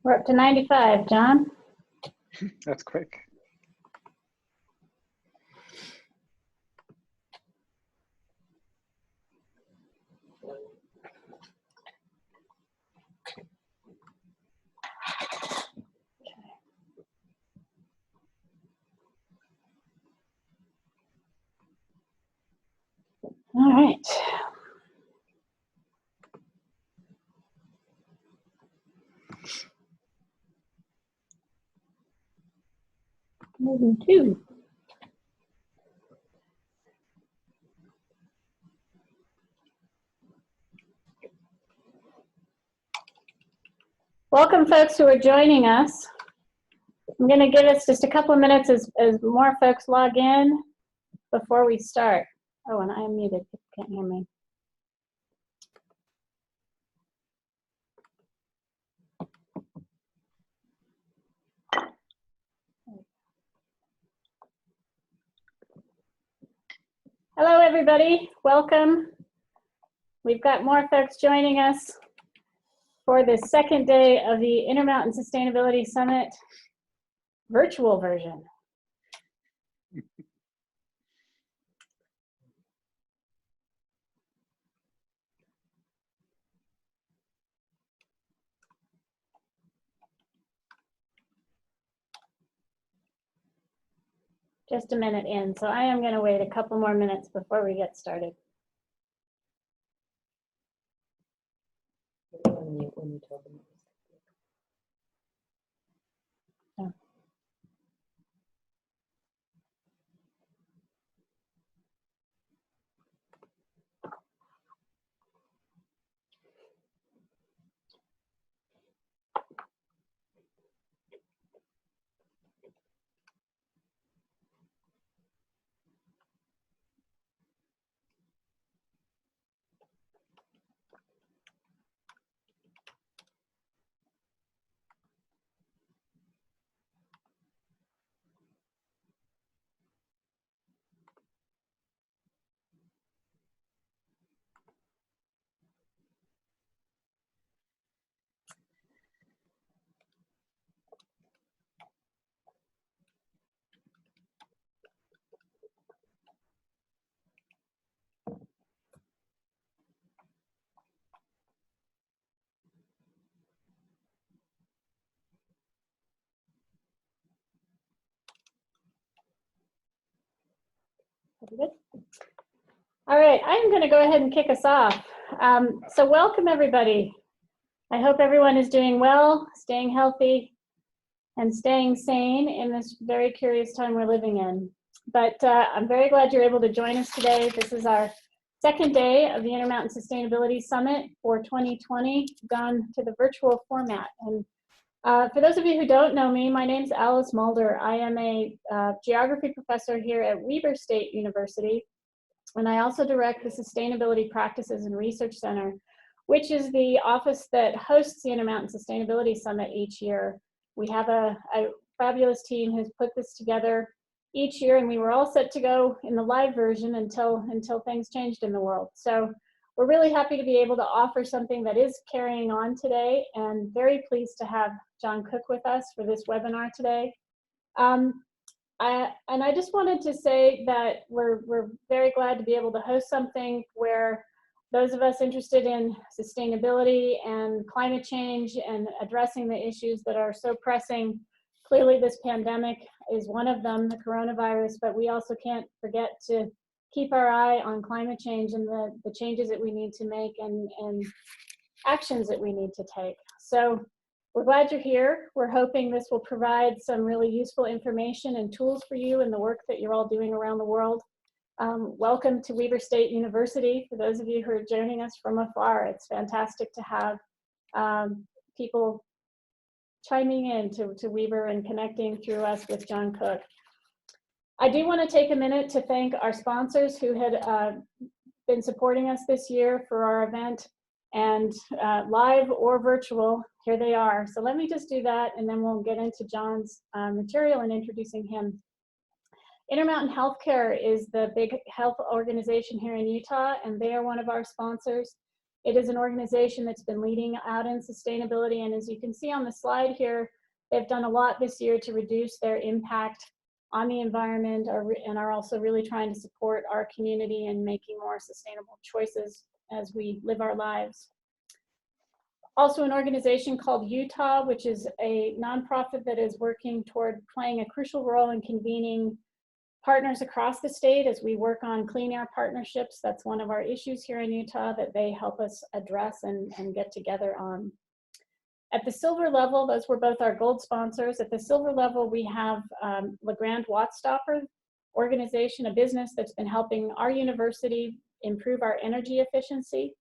We're up to 95, John. That's quick. All right. Moving to. Welcome, folks who are joining us. I'm going to give us just a couple of minutes as more folks log in before we start. Oh, and I am muted. People can't hear me. Hello, everybody. Welcome. We've got more folks joining us for the second day of the Intermountain Sustainability Summit virtual version. Just a minute in, so I am going to wait a couple more minutes before we get started. When you told them. Oh. Good. All right, I'm going to go ahead and kick us off. So welcome, everybody. I hope everyone is doing well, staying healthy, and staying sane in this very curious time we're living in. But I'm very glad you're able to join us today. This is our second day of the Intermountain Sustainability Summit for 2020, gone to the virtual format. And for those of you who don't know me, my name's Alice Mulder. I am a geography professor here at Weber State University, and I also direct the Sustainability Practices and Research Center, which is the office that hosts the Intermountain Sustainability Summit each year. We have a fabulous team who's put this together each year, and we were all set to go in the live version until things changed in the world. So we're really happy to be able to offer something that is carrying on today, and very pleased to have John Cook with us for this webinar today. I just wanted to say that we're very glad to be able to host something where those of us interested in sustainability and climate change and addressing the issues that are so pressing. Clearly this pandemic is one of them, the coronavirus, but we also can't forget to keep our eye on climate change and the changes that we need to make and actions that we need to take. So we're glad you're here. We're hoping this will provide some really useful information and tools for you in the work that you're all doing around the world. Welcome to Weber State University. For those of you who are joining us from afar, it's fantastic to have people chiming in to Weber and connecting through us with John Cook. I do want to take a minute to thank our sponsors who had been supporting us this year for our event, and live or virtual, here they are. So let me just do that, and then we'll get into John's material and introducing him. Intermountain Healthcare is the big health organization here in Utah, and they are one of our sponsors. It is an organization that's been leading out in sustainability, and as you can see on the slide here, they've done a lot this year to reduce their impact on the environment, and are also really trying to support our community in making more sustainable choices as we live our lives. Also an organization called Utah, which is a nonprofit that is working toward playing a crucial role in convening partners across the state as we work on clean air partnerships. That's one of our issues here in Utah that they help us address and get together on. At the silver level, those were both our gold sponsors. At the silver level, we have LeGrand Wattstopper organization, a business that's been helping our university improve our energy efficiency.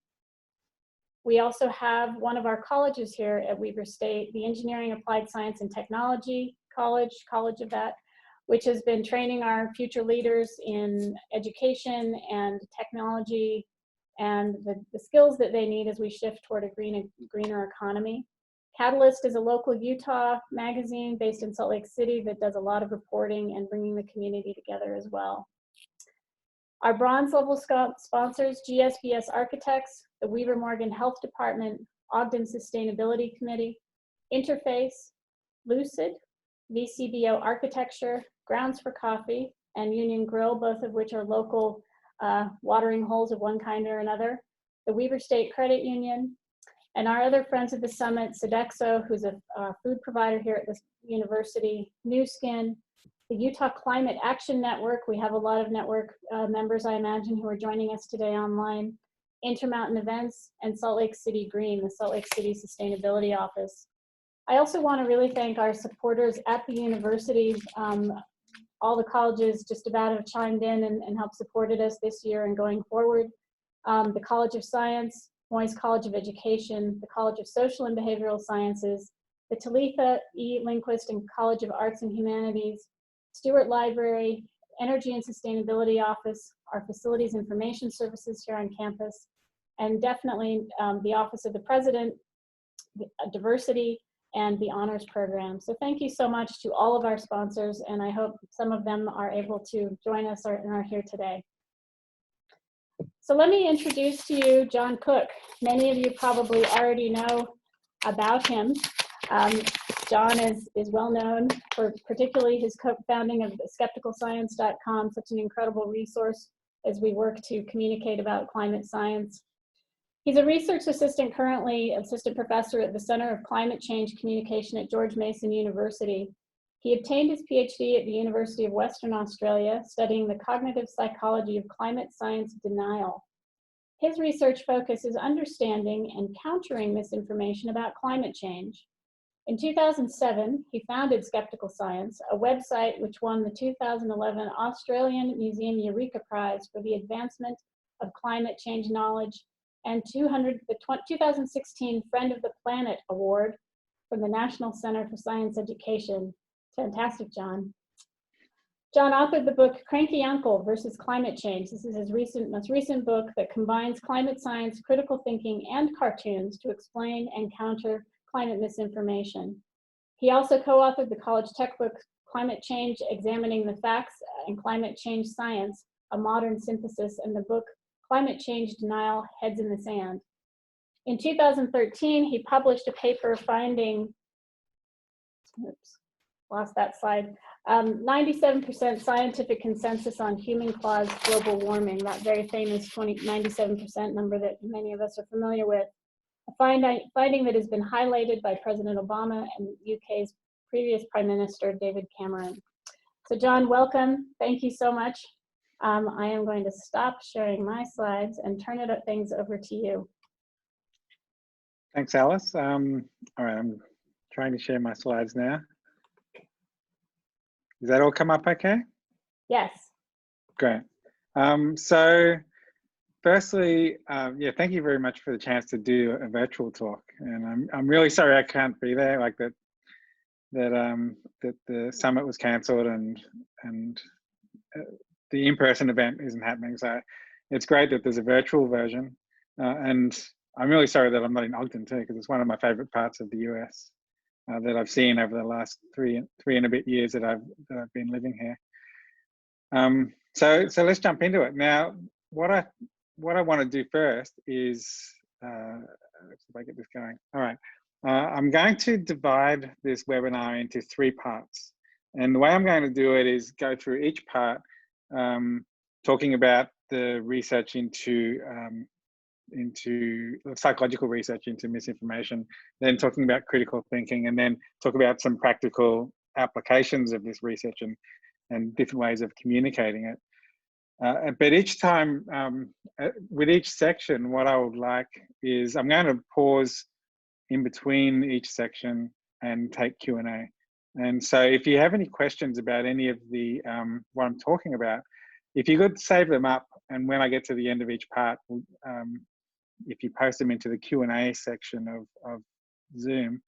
We also have one of our colleges here at Weber State, the Engineering, Applied Science and Technology College of that, which has been training our future leaders in education and technology and the skills that they need as we shift toward a greener economy. Catalyst is a local Utah magazine based in Salt Lake City that does a lot of reporting and bringing the community together as well. Our bronze level sponsors, GSBS Architects, the Weaver Morgan Health Department, Ogden Sustainability Committee, Interface, Lucid, VCBO Architecture, Grounds for Coffee, and Union Grill, both of which are local watering holes of one kind or another, the Weber State Credit Union, and our other friends at the summit, Sodexo, who's a food provider here at this university, New Skin, the Utah Climate Action Network. We have a lot of network members, I imagine, who are joining us today online, Intermountain Events, and Salt Lake City Green, the Salt Lake City Sustainability Office. I also want to really thank our supporters at the university. All the colleges just about have chimed in and helped supported us this year and going forward. The College of Science, Moyes College of Education, the College of Social and Behavioral Sciences, the Talitha E. Lindquist and College of Arts and Humanities, Stewart Library, Energy and Sustainability Office, our Facilities Information Services here on campus, and definitely the Office of the President, Diversity, and the Honors Program. So thank you so much to all of our sponsors, and I hope some of them are able to join us and are here today. So let me introduce to you John Cook. Many of you probably already know about him. John is well known for particularly his co-founding of skepticalscience.com, such an incredible resource as we work to communicate about climate science. He's a research assistant, currently assistant professor at the Center of Climate Change Communication at George Mason University. He obtained his PhD at the University of Western Australia, studying the cognitive psychology of climate science denial. His research focus is understanding and countering misinformation about climate change. In 2007, he founded Skeptical Science, a website which won the 2011 Australian Museum Eureka Prize for the advancement of climate change knowledge, and the 2016 Friend of the Planet Award from the National Center for Science Education. Fantastic, John. John authored the book Cranky Uncle versus Climate Change. This is his most recent book that combines climate science, critical thinking, and cartoons to explain and counter climate misinformation. He also co-authored the college textbook Climate Change, Examining the Facts and Climate Change Science, a Modern Synthesis, and the book Climate Change Denial, Heads in the Sand. In 2013, he published a paper finding, oops, lost that slide, 97% scientific consensus on human-caused global warming, that very famous 97% number that many of us are familiar with. A finding that has been highlighted by President Obama and UK's previous Prime Minister, David Cameron. So John, welcome. Thank you so much. I am going to stop sharing my slides and turn things over to you. Thanks, Alice. All right, I'm trying to share my slides now. Does that all come up okay? Yes. Great. So firstly, yeah, thank you very much for the chance to do a virtual talk. And I'm really sorry I can't be there, like that the summit was cancelled and the in-person event isn't happening. So it's great that there's a virtual version. And I'm really sorry that I'm not in Ogden too, because it's one of my favorite parts of the US that I've seen over the last three and a bit years that I've been living here. So let's jump into it. Now, what I want to do first is I get this going. All right. I'm going to divide this webinar into 3 parts. And the way I'm going to do it is go through each part, talking about the research into psychological research into misinformation, then talking about critical thinking, and then talk about some practical applications of this research and different ways of communicating it. But each time, with each section, what I would like is I'm going to pause in between each section and take Q&A. And so if you have any questions about any of the what I'm talking about, if you could save them up, and when I get to the end of each part, if you post them into the Q&A section of Zoom,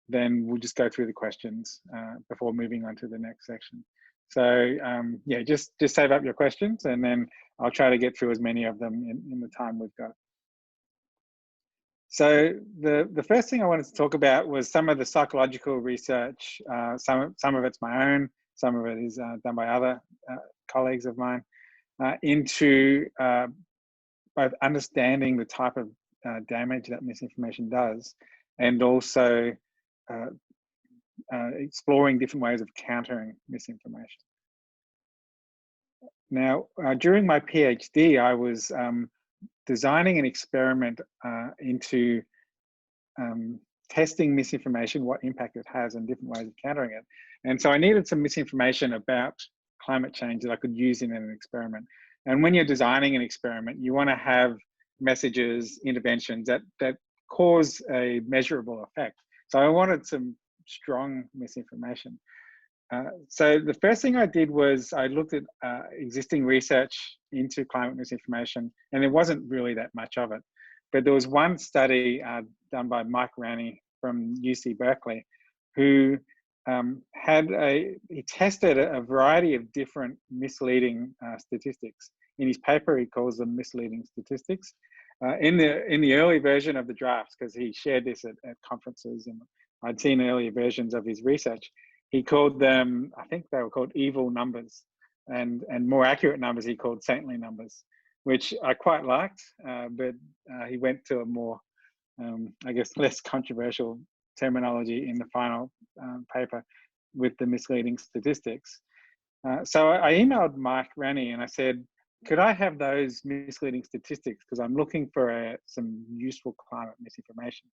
then we'll just go through the questions before moving on to the next section. So yeah, just save up your questions, and then I'll try to get through as many of them in the time we've got. So the first thing I wanted to talk about was some of the psychological research. Some of it's my own, some of it is done by other colleagues of mine, into both understanding the type of damage that misinformation does, and also exploring different ways of countering misinformation. Now, during my PhD, I was designing an experiment into testing misinformation, what impact it has, and different ways of countering it. And so I needed some misinformation about climate change that I could use in an experiment. And when you're designing an experiment, you want to have messages, interventions that cause a measurable effect. So I wanted some strong misinformation. So the first thing I did was I looked at existing research into climate misinformation, and there wasn't really that much of it. But there was one study done by Mike Ranney from UC Berkeley, who he tested a variety of different misleading statistics. In his paper, he calls them misleading statistics. In the early version of the drafts, because he shared this at conferences, and I'd seen earlier versions of his research, he called them, I think they were called evil numbers, and more accurate numbers he called saintly numbers, which I quite liked, but he went to a more, I guess, less controversial terminology in the final paper with the misleading statistics. So I emailed Mike Ranney and I said, could I have those misleading statistics? Because I'm looking for some useful climate misinformation.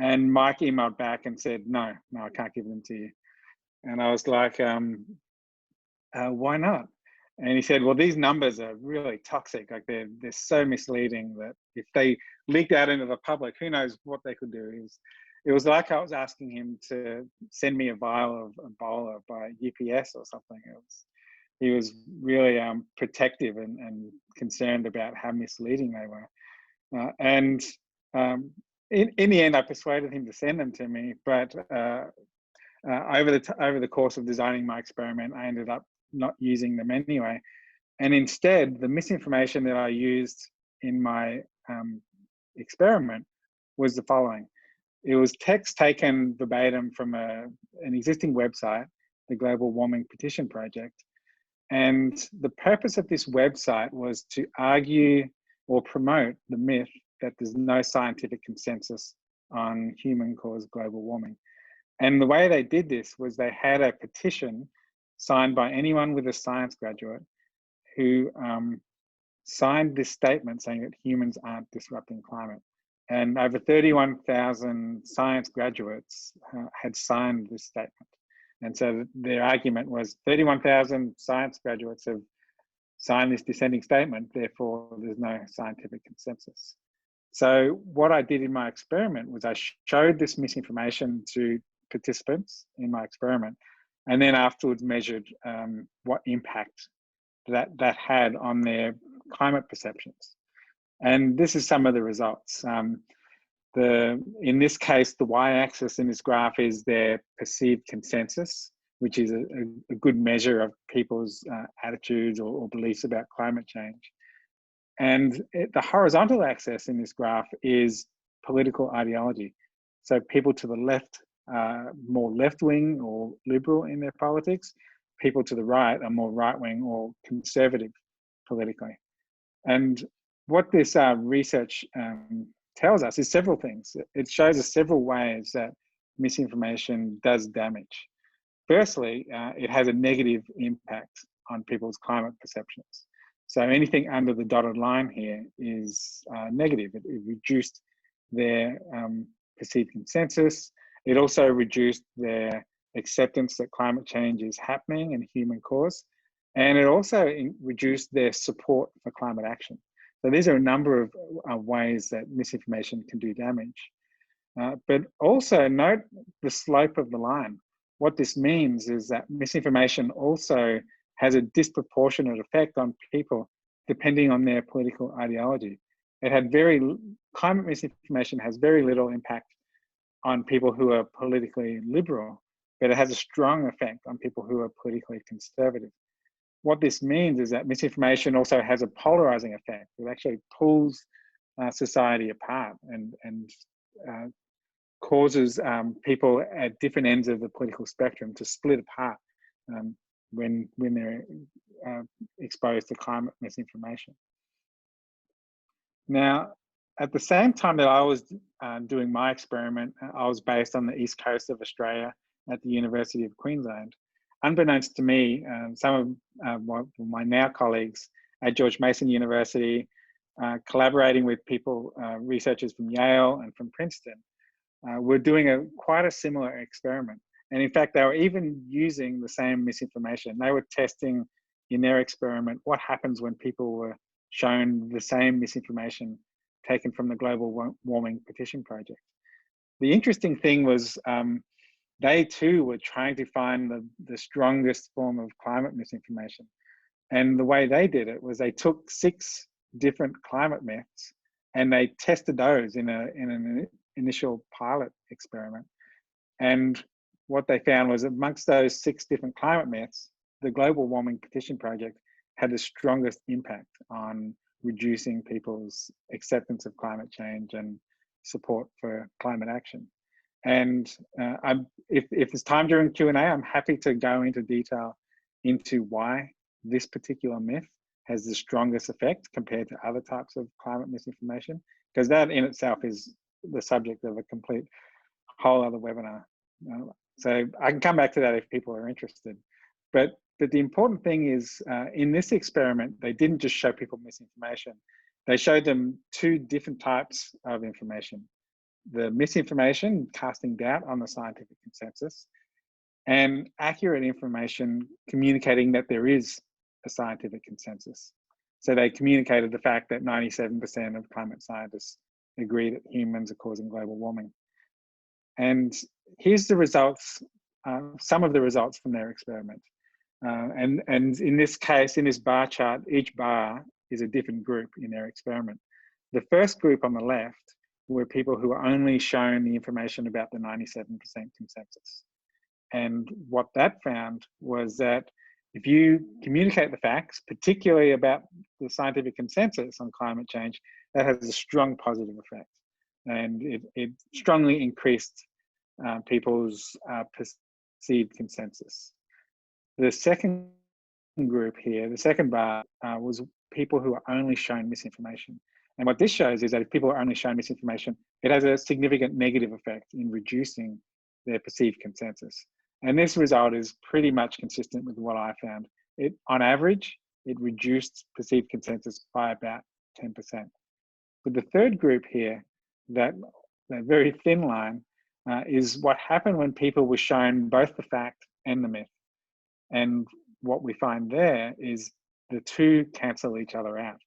And Mike emailed back and said, no, I can't give them to you. And I was like, why not? And he said, well, these numbers are really toxic. Like they're so misleading that if they leaked out into the public, who knows what they could do. It was like I was asking him to send me a vial of Ebola by UPS or something. He was really protective and concerned about how misleading they were. And in the end, I persuaded him to send them to me. But over the course of designing my experiment, I ended up not using them anyway. And instead, the misinformation that I used in my experiment was the following. It was text taken verbatim from an existing website, the Global Warming Petition Project. And the purpose of this website was to argue or promote the myth that there's no scientific consensus on human-caused global warming. And the way they did this was they had a petition signed by anyone with a science graduate who signed this statement saying that humans aren't disrupting climate. And over 31,000 science graduates had signed this statement. And so their argument was 31,000 science graduates have signed this dissenting statement, therefore there's no scientific consensus. So what I did in my experiment was I showed this misinformation to participants in my experiment, and then afterwards measured what impact that had on their climate perceptions. And this is some of the results. In this case, the y-axis in this graph is their perceived consensus, which is a good measure of people's attitudes or beliefs about climate change. And the horizontal axis in this graph is political ideology. So people to the left are more left-wing or liberal in their politics. People to the right are more right-wing or conservative politically. And what this research tells us is several things. It shows us several ways that misinformation does damage. Firstly, it has a negative impact on people's climate perceptions. So anything under the dotted line here is negative. It reduced their perceived consensus. It also reduced their acceptance that climate change is happening and human caused. And it also reduced their support for climate action. So these are a number of ways that misinformation can do damage. But also note the slope of the line. What this means is that misinformation also has a disproportionate effect on people depending on their political ideology. Climate misinformation has very little impact on people who are politically liberal, but it has a strong effect on people who are politically conservative. What this means is that misinformation also has a polarizing effect. It actually pulls society apart and causes people at different ends of the political spectrum to split apart when they're exposed to climate misinformation. Now, at the same time that I was doing my experiment, I was based on the east coast of Australia at the University of Queensland. Unbeknownst to me, some of my now colleagues at George Mason University, collaborating with people, researchers from Yale and from Princeton, were doing quite a similar experiment. And in fact, they were even using the same misinformation. They were testing in their experiment what happens when people were shown the same misinformation taken from the Global Warming Petition Project. The interesting thing was they too were trying to find the strongest form of climate misinformation. And the way they did it was they took 6 different climate myths and they tested those in an initial pilot experiment. And what they found was amongst those 6 different climate myths, the Global Warming Petition Project had the strongest impact on reducing people's acceptance of climate change and support for climate action. And if there's time during Q&A, I'm happy to go into detail into why this particular myth has the strongest effect compared to other types of climate misinformation, because that in itself is the subject of a complete whole other webinar. So I can come back to that if people are interested. But the important thing is in this experiment, they didn't just show people misinformation. They showed them 2 different types of information. The misinformation, casting doubt on the scientific consensus, and accurate information communicating that there is a scientific consensus. So they communicated the fact that 97% of climate scientists agree that humans are causing global warming. And here's the results, some of the results from their experiment. And in this case, in this bar chart, each bar is a different group in their experiment. The first group on the left were people who were only shown the information about the 97% consensus. And what that found was that if you communicate the facts, particularly about the scientific consensus on climate change, that has a strong positive effect. And it strongly increased people's perceived consensus. The second group here, the second bar, was people who are only shown misinformation. And what this shows is that if people are only shown misinformation, it has a significant negative effect in reducing their perceived consensus. And this result is pretty much consistent with what I found. On average, it reduced perceived consensus by about 10%. But the third group here, that very thin line, is what happened when people were shown both the fact and the myth. And what we find there is the 2 cancel each other out.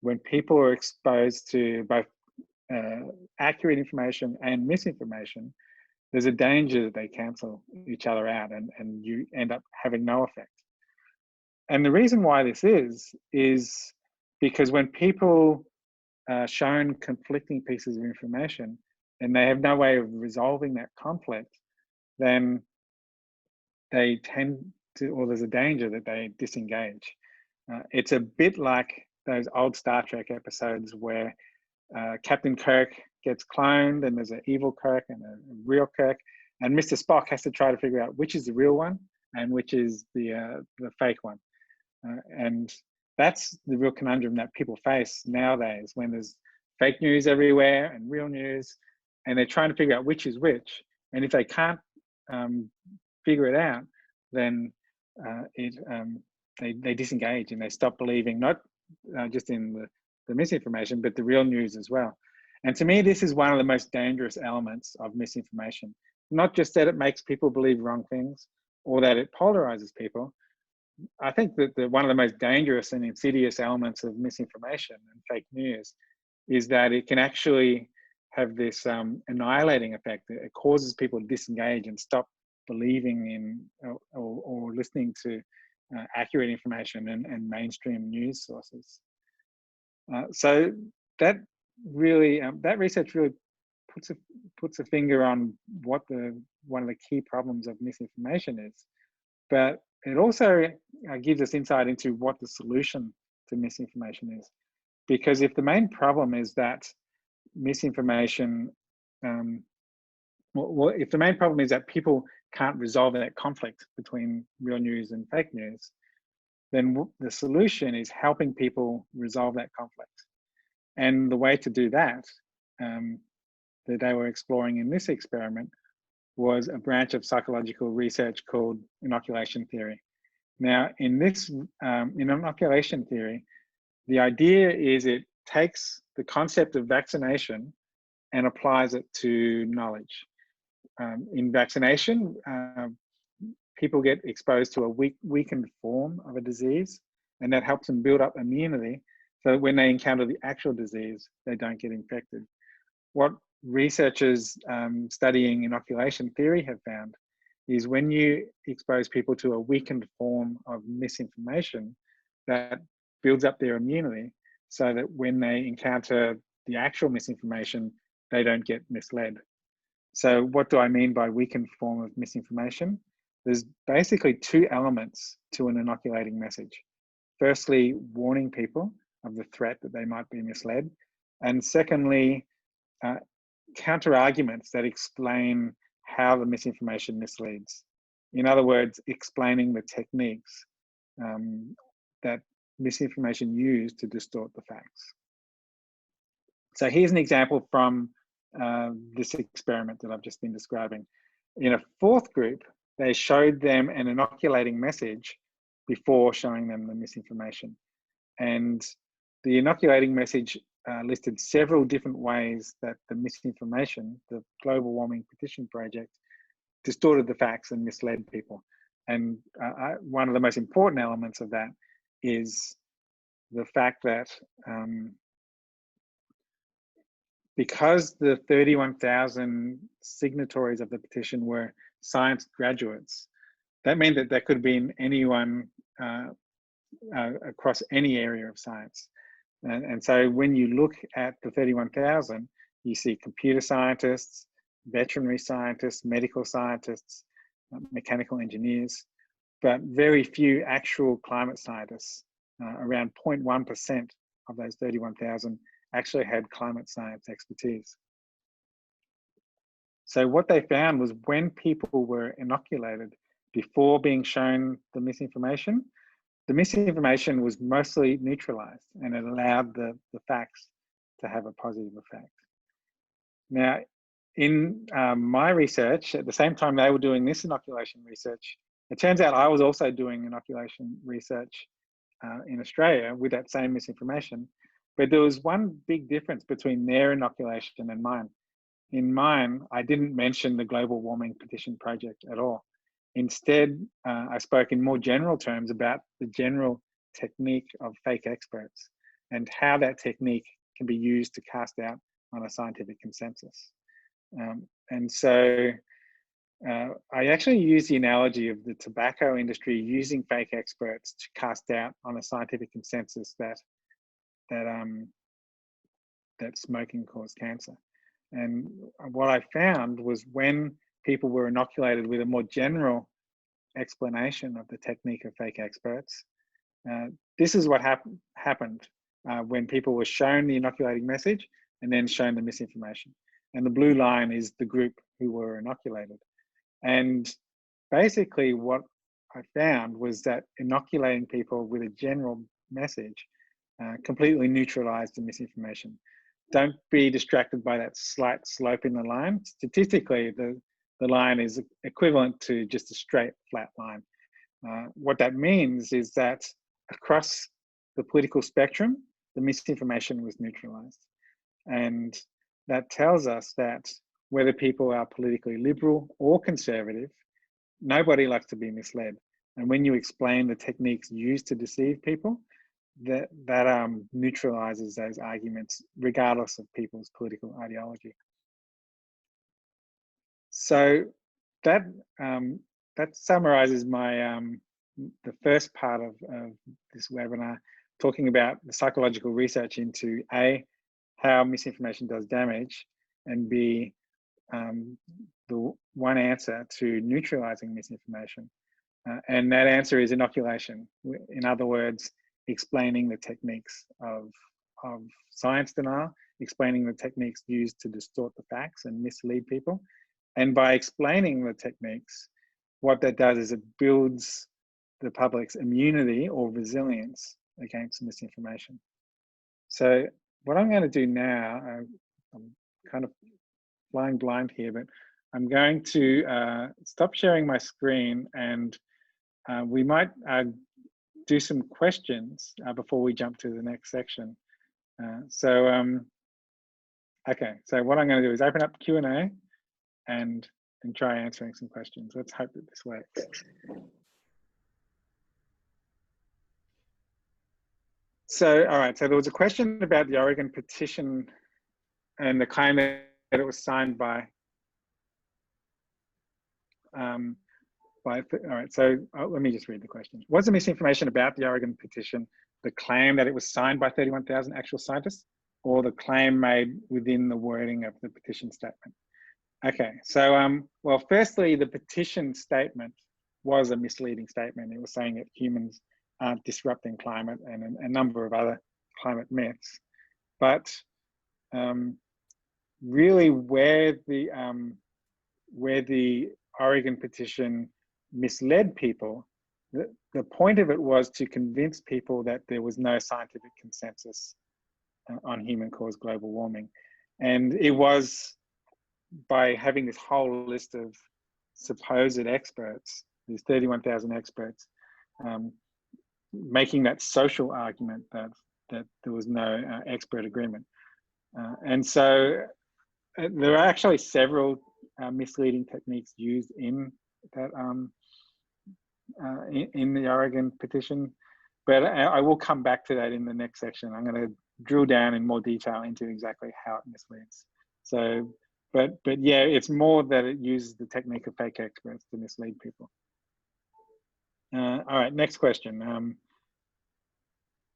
When people are exposed to both accurate information and misinformation, there's a danger that they cancel each other out and you end up having no effect. And the reason why this is because when people are shown conflicting pieces of information and they have no way of resolving that conflict, then they tend to, or there's a danger that they disengage. It's a bit like those old Star Trek episodes where Captain Kirk gets cloned and there's an evil Kirk and a real Kirk, and Mr. Spock has to try to figure out which is the real one and which is the fake one. And that's the real conundrum that people face nowadays when there's fake news everywhere and real news, and they're trying to figure out which is which. And if they can't figure it out, then they disengage and they stop believing, not just in the misinformation, but the real news as well. And to me, this is one of the most dangerous elements of misinformation. Not just that it makes people believe wrong things or that it polarizes people. I think that one of the most dangerous and insidious elements of misinformation and fake news is that it can actually have this annihilating effect. It causes people to disengage and stop believing in or listening to accurate information and mainstream news sources. So that really, that research really puts a finger on what one of the key problems of misinformation is. But it also gives us insight into what the solution to misinformation is. Because if the main problem is that misinformation, if the main problem is that people can't resolve that conflict between real news and fake news, then the solution is helping people resolve that conflict. And the way to do that, that they were exploring in this experiment, was a branch of psychological research called inoculation theory. Now, in inoculation theory, the idea is it takes the concept of vaccination and applies it to knowledge. In vaccination, people get exposed to a weakened form of a disease, and that helps them build up immunity so that when they encounter the actual disease, they don't get infected. What researchers studying inoculation theory have found is when you expose people to a weakened form of misinformation, that builds up their immunity so that when they encounter the actual misinformation, they don't get misled. So what do I mean by weakened form of misinformation? There's basically two elements to an inoculating message. Firstly, warning people of the threat that they might be misled. And secondly, counter arguments that explain how the misinformation misleads. In other words, explaining the techniques that misinformation used to distort the facts. So here's an example from this experiment that I've just been describing. In a fourth group, they showed them an inoculating message before showing them the misinformation. And the inoculating message listed several different ways that the misinformation, the global warming petition project, distorted the facts and misled people. And one of the most important elements of that is the fact that because the 31,000 signatories of the petition were science graduates, that meant that there could have been anyone across any area of science. And so when you look at the 31,000, you see computer scientists, veterinary scientists, medical scientists, mechanical engineers, but very few actual climate scientists. Around 0.1% of those 31,000 actually had climate science expertise. So what they found was when people were inoculated before being shown the misinformation was mostly neutralized, and it allowed the facts to have a positive effect. Now, in my research, at the same time they were doing this inoculation research, it turns out I was also doing inoculation research in Australia with that same misinformation, but there was one big difference between their inoculation and mine. In mine, I didn't mention the global warming petition project at all. Instead, I spoke in more general terms about the general technique of fake experts and how that technique can be used to cast doubt on a scientific consensus. And so I actually use the analogy of the tobacco industry using fake experts to cast doubt on a scientific consensus that smoking caused cancer. And what I found was when people were inoculated with a more general explanation of the technique of fake experts, this is what happened when people were shown the inoculating message and then shown the misinformation. And the blue line is the group who were inoculated. And basically what I found was that inoculating people with a general message completely neutralized the misinformation. don't be distracted by that slight slope in the line. Statistically, the line is equivalent to just a straight flat line. What that means is that across the political spectrum, the misinformation was neutralized. And that tells us that whether people are politically liberal or conservative, nobody likes to be misled. And when you explain the techniques used to deceive people, that neutralizes those arguments, regardless of people's political ideology. So that that summarizes my the first part of this webinar, talking about the psychological research into A, how misinformation does damage, and B, the one answer to neutralizing misinformation. And that answer is inoculation. In other words, explaining the techniques of science denial, explaining the techniques used to distort the facts and mislead people. And by explaining the techniques, what that does is it builds the public's immunity or resilience against misinformation. So what I'm going to do now, I'm kind of flying blind here, but I'm going to stop sharing my screen, and we might do some questions before we jump to the next section. Okay, so what I'm going to do is open up Q&A and try answering some questions. Let's hope that this works. So, all right, so there was a question about the Oregon petition and the claim that it was signed by, all right, so let me just read the question. Was the misinformation about the Oregon petition the claim that it was signed by 31,000 actual scientists, or the claim made within the wording of the petition statement? Okay, so, well, firstly, the petition statement was a misleading statement. It was saying that humans aren't disrupting climate and a number of other climate myths. But really where the Oregon petition misled people, the point of it was to convince people that there was no scientific consensus on human-caused global warming. And it was by having this whole list of supposed experts, these 31,000 experts, making that social argument that there was no expert agreement. And so there are actually several misleading techniques used in that in the Oregon petition, but I will come back to that in the next section. I'm going to drill down in more detail into exactly how it misleads. So, but yeah, it's more that it uses the technique of fake experts to mislead people. All right, next question.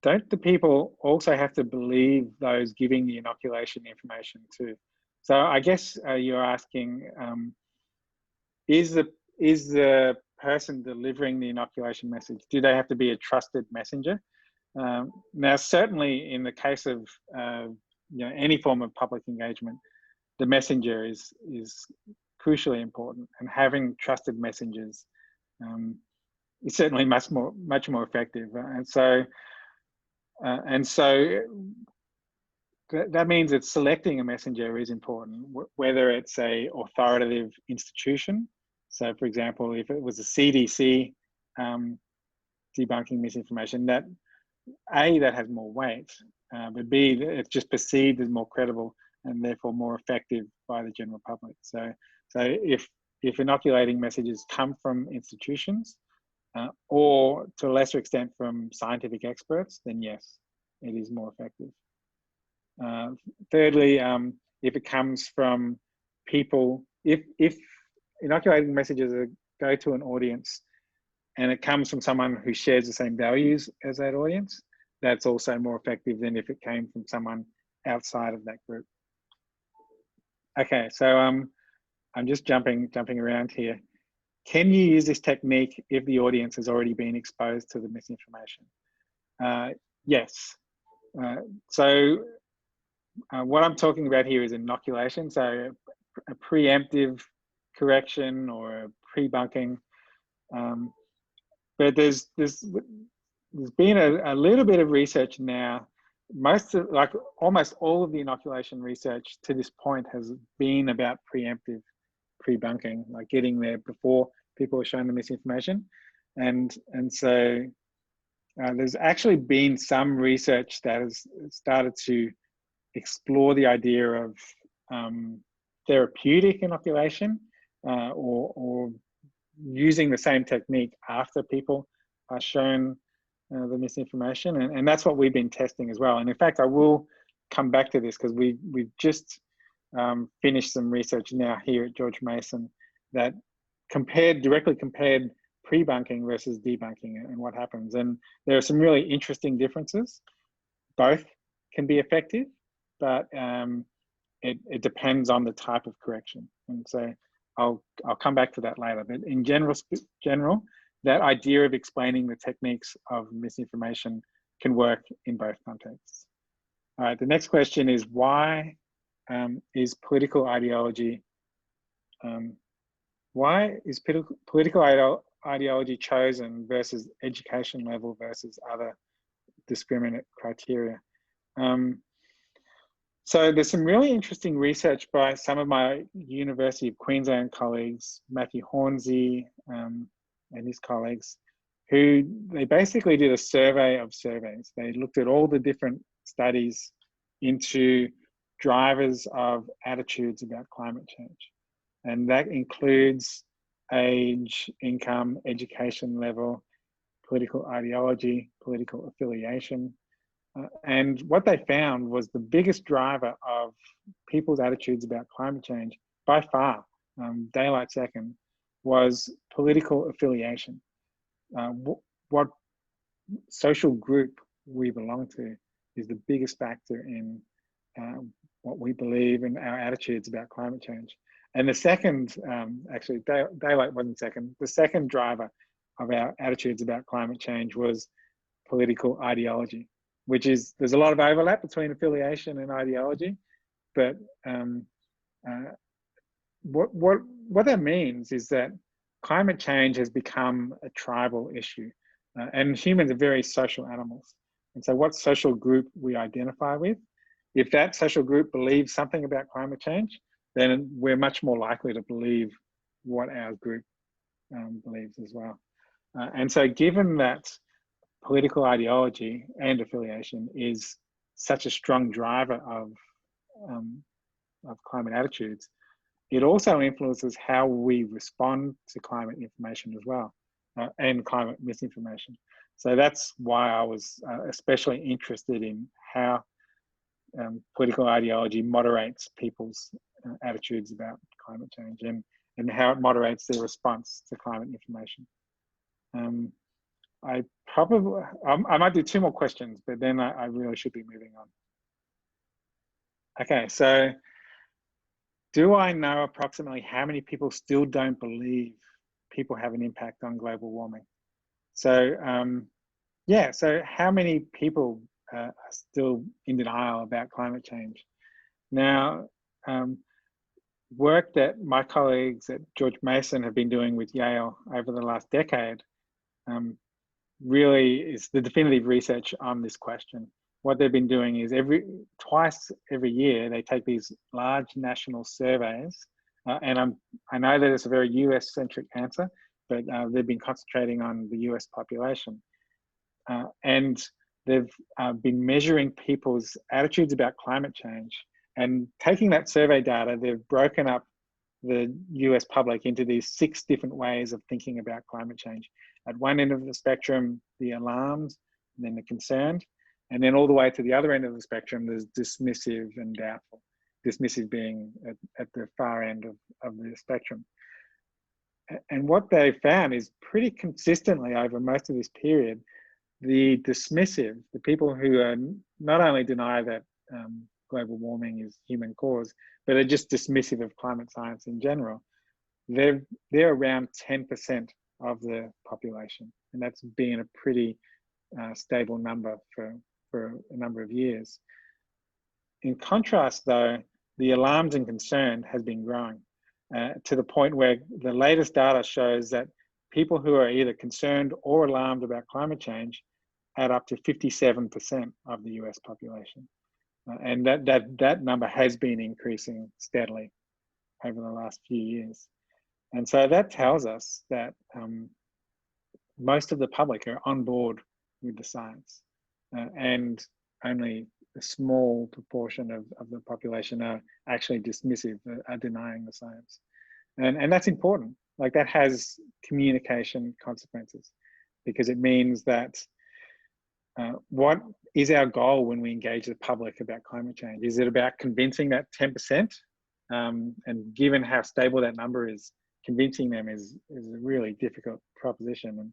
Don't the people also have to believe those giving the inoculation information too? So I guess you're asking, is the person delivering the inoculation message, do they have to be a trusted messenger? Now, certainly in the case of any form of public engagement, the messenger is crucially important, and having trusted messengers is certainly much more effective. And so that means that selecting a messenger is important, whether it's a authoritative institution. So, for example, if it was a CDC debunking misinformation, that that has more weight, but B, it's just perceived as more credible and therefore more effective by the general public. So if inoculating messages come from institutions or to a lesser extent from scientific experts, then yes, it is more effective. Thirdly, if it comes from people, if inoculating messages go to an audience and it comes from someone who shares the same values as that audience, that's also more effective than if it came from someone outside of that group. Okay, so I'm just jumping around here. Can you use this technique if the audience has already been exposed to the misinformation? Yes. What I'm talking about here is inoculation, so a preemptive correction or a pre-bunking. But there's been a little bit of research now almost all of the inoculation research to this point has been about preemptive pre-bunking, like getting there before people are shown the misinformation. And so there's actually been some research that has started to explore the idea of therapeutic inoculation or using the same technique after people are shown the misinformation. And that's what we've been testing as well. And in fact, I will come back to this because we've just finished some research now here at George Mason that directly compared pre-bunking versus debunking and what happens. And there are some really interesting differences. Both can be effective, but it depends on the type of correction. And so I'll come back to that later. But in general, that idea of explaining the techniques of misinformation can work in both contexts. All right, the next question is why is political ideology chosen versus education level versus other discriminant criteria? So there's some really interesting research by some of my University of Queensland colleagues, Matthew Hornsey and his colleagues, who they basically did a survey of surveys. They looked at all the different studies into drivers of attitudes about climate change. And that includes age, income, education level, political ideology, political affiliation. And what they found was the biggest driver of people's attitudes about climate change, by far, daylight second, was political affiliation. What social group we belong to is the biggest factor in what we believe in our attitudes about climate change. And the second, actually, daylight wasn't second, the second driver of our attitudes about climate change was political ideology, which is, there's a lot of overlap between affiliation and ideology, but what that means is that climate change has become a tribal issue, and humans are very social animals. And so what social group we identify with, if that social group believes something about climate change, then we're much more likely to believe what our group believes as well. And so given that political ideology and affiliation is such a strong driver of climate attitudes, it also influences how we respond to climate information as well, and climate misinformation. So that's why I was especially interested in how political ideology moderates people's attitudes about climate change and how it moderates their response to climate information. I might do two more questions, but then I really should be moving on. Okay, so do I know approximately how many people still don't believe people have an impact on global warming? So yeah, so how many people are still in denial about climate change? Now, work that my colleagues at George Mason have been doing with Yale over the last decade really is the definitive research on this question. What they've been doing is twice every year, they take these large national surveys, and I know that it's a very US-centric answer, but they've been concentrating on the US population. And they've been measuring people's attitudes about climate change. And taking that survey data, they've broken up the US public into these 6 different ways of thinking about climate change. At one end of the spectrum, the alarmed, and then the concerned, and then all the way to the other end of the spectrum, there's dismissive and doubtful. Dismissive being at the far end of the spectrum. And what they found is pretty consistently over most of this period, the dismissive, the people who are not only deny that global warming is human caused, but are just dismissive of climate science in general, they're around 10% of the population. And that's been a pretty stable number for a number of years. In contrast though, the alarmed and concerned has been growing to the point where the latest data shows that people who are either concerned or alarmed about climate change at up to 57% of the US population. And that number has been increasing steadily over the last few years. And so that tells us that most of the public are on board with the science, and only a small proportion of the population are actually dismissive, are denying the science. And that's important. Like, that has communication consequences, because it means that what is our goal when we engage the public about climate change? Is it about convincing that 10%? And given how stable that number is, convincing them is a really difficult proposition. And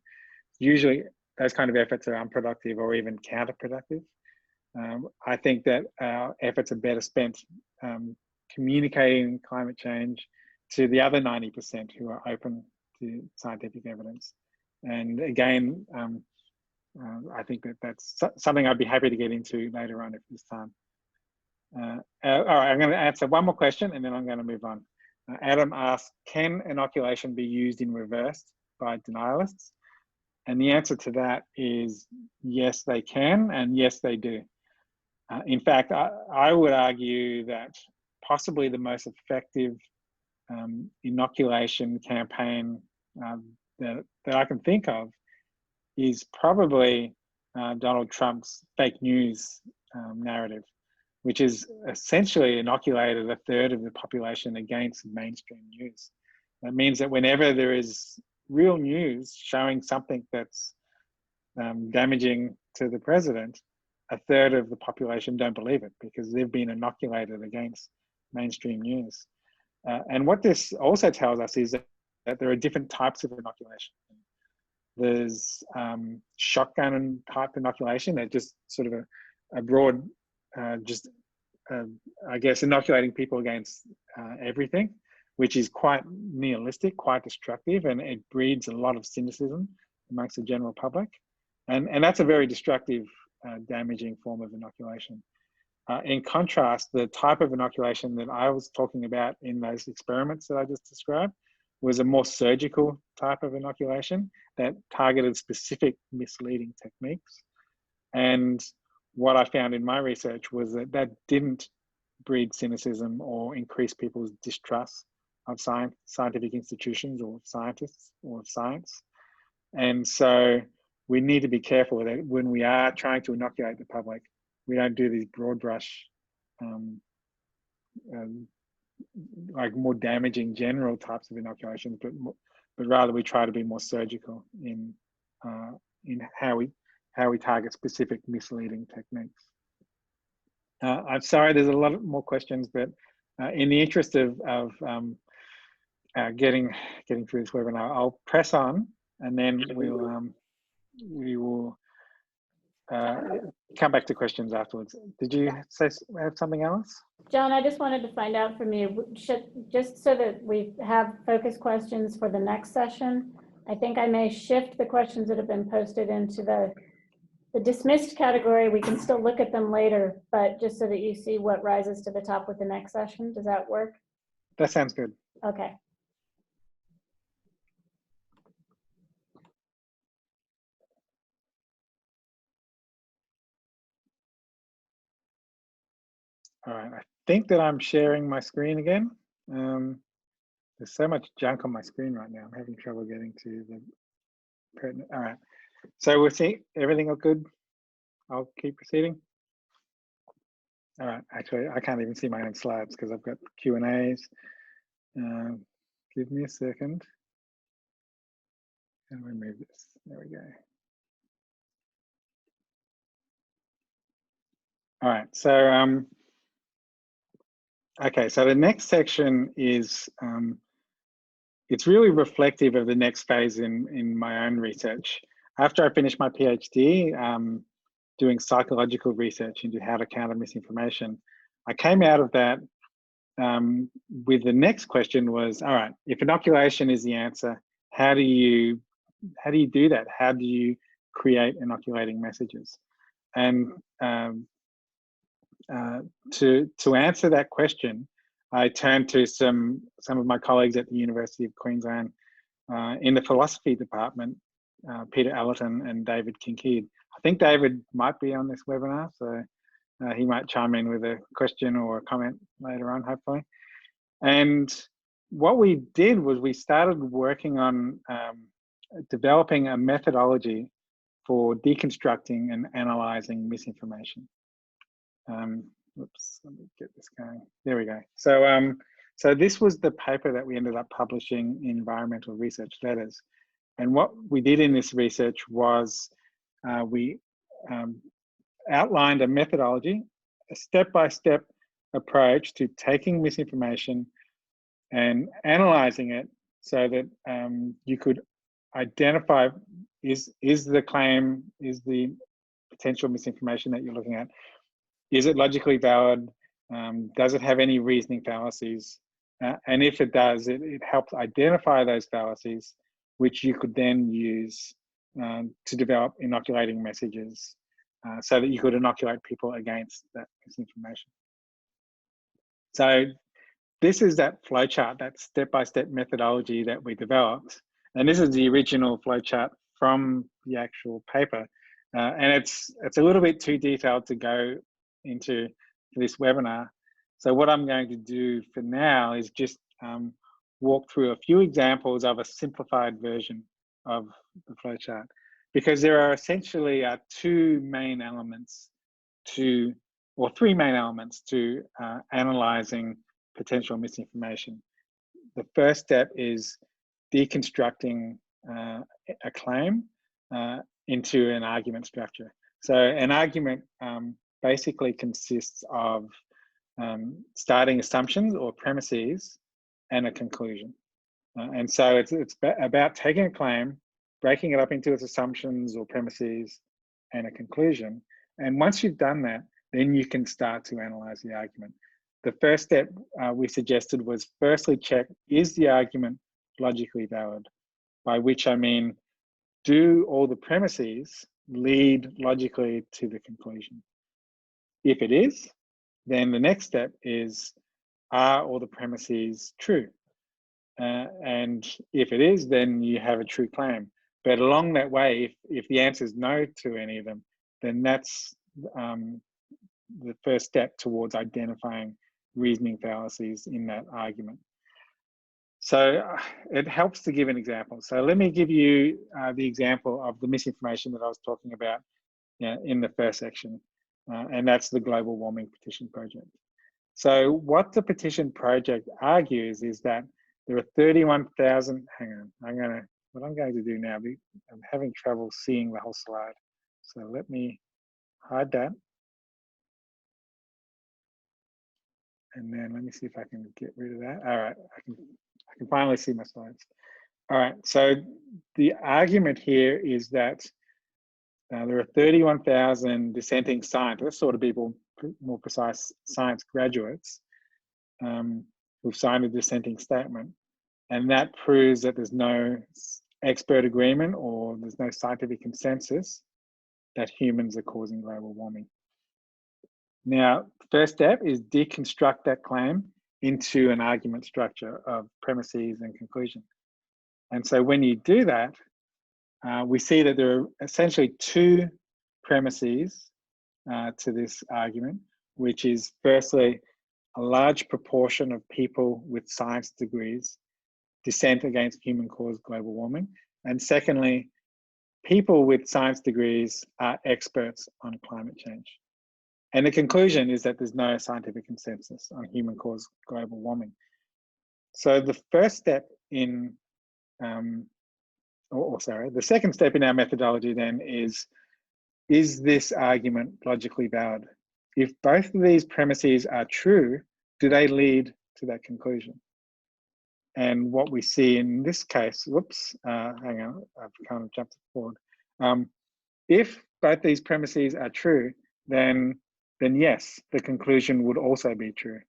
usually those kind of efforts are unproductive or even counterproductive. I think that our efforts are better spent communicating climate change to the other 90% who are open to scientific evidence. And again, I think that's something I'd be happy to get into later on if there's time. All right, I'm going to answer one more question and then I'm going to move on. Adam asked, can inoculation be used in reverse by denialists? And the answer to that is yes, they can, and yes, they do. In fact, I would argue that possibly the most effective inoculation campaign that I can think of is probably Donald Trump's fake news narrative, which is essentially inoculated a third of the population against mainstream news. That means that whenever there is real news showing something that's damaging to the president, a third of the population don't believe it because they've been inoculated against mainstream news. And what this also tells us is that there are different types of inoculation. There's shotgun type inoculation, that just sort of a broad, I guess, inoculating people against everything, which is quite nihilistic, quite destructive, and it breeds a lot of cynicism amongst the general public. And that's a very destructive, damaging form of inoculation. In contrast, the type of inoculation that I was talking about in those experiments that I just described was a more surgical type of inoculation that targeted specific misleading techniques. And what I found in my research was that that didn't breed cynicism or increase people's distrust of scientific institutions or scientists or science. And so we need to be careful that when we are trying to inoculate the public, we don't do these broad brush, like more damaging general types of inoculations, but rather we try to be more surgical in how we target specific misleading techniques. I'm sorry, there's a lot more questions, but in the interest of getting through this webinar, I'll press on, and then we will come back to questions afterwards. Did you have something else? John, I just wanted to find out from you, just so that we have focus questions for the next session, I think I may shift the questions that have been posted into the dismissed category. We can still look at them later, but just so that you see what rises to the top with the next session. Does that work? That sounds good. Okay. All right, I think that I'm sharing my screen again. There's so much junk on my screen right now. I'm having trouble getting to the pertinent. All right, so we'll see everything all good. I'll keep proceeding. All right, actually, I can't even see my own slides because I've got Q&As. Give me a second. How do I move this? There we go. All right, so okay, so the next section is it's really reflective of the next phase in my own research. After I finished my PhD, doing psychological research into how to counter misinformation, I came out of that with the next question was, all right, if inoculation is the answer, how do you do that? How do you create inoculating messages? And to answer that question, I turned to some of my colleagues at the University of Queensland in the philosophy department, Peter Allerton and David Kincaid, I think David might be on this webinar, so he might chime in with a question or a comment later on, hopefully. And what we did was we started working on developing a methodology for deconstructing and analyzing misinformation. Oops, let me get this going. There we go. So, so this was the paper that we ended up publishing in Environmental Research Letters. And what we did in this research was we outlined a methodology, a step-by-step approach to taking misinformation and analyzing it so that you could identify is the claim, is the potential misinformation that you're looking at, is it logically valid? Does it have any reasoning fallacies? And if it does, it helps identify those fallacies, which you could then use to develop inoculating messages so that you could inoculate people against that misinformation. So this is that flowchart, that step-by-step methodology that we developed. And this is the original flowchart from the actual paper. And it's a little bit too detailed to go into this webinar. So what I'm going to do for now is just walk through a few examples of a simplified version of the flowchart, because there are essentially two main elements to, or three main elements to analyzing potential misinformation. The first step is deconstructing a claim into an argument structure. So an argument basically consists of starting assumptions or premises and a conclusion. And so it's about taking a claim, breaking it up into its assumptions or premises and a conclusion. And once you've done that, then you can start to analyze the argument. The first step we suggested was firstly check, is the argument logically valid? By which I mean, do all the premises lead logically to the conclusion? If it is, then the next step is, are all the premises true? And if it is, then you have a true claim. But along that way, if the answer is no to any of them, then that's the first step towards identifying reasoning fallacies in that argument. So it helps to give an example. So let me give you the example of the misinformation that I was talking about in the first section, and that's the global warming petition project. So what the petition project argues is that there are 31,000, hang on, what I'm going to do now, I'm having trouble seeing the whole slide. So let me hide that. And then let me see if I can get rid of that. All right, I can finally see my slides. All right, so the argument here is that there are 31,000 dissenting scientists, sort of people, more precise, science graduates, who've signed a dissenting statement. And that proves that there's no expert agreement or there's no scientific consensus that humans are causing global warming. Now, first step is deconstruct that claim into an argument structure of premises and conclusion. And so when you do that, we see that there are essentially two premises to this argument, which is firstly, a large proportion of people with science degrees dissent against human-caused global warming. And secondly, people with science degrees are experts on climate change. And the conclusion is that there's no scientific consensus on human-caused global warming. So the first step in, the second step in our methodology then is this argument logically valid? If both of these premises are true, do they lead to that conclusion? And what we see in this case, whoops, hang on, I've kind of jumped forward. If both these premises are true, then yes, the conclusion would also be true.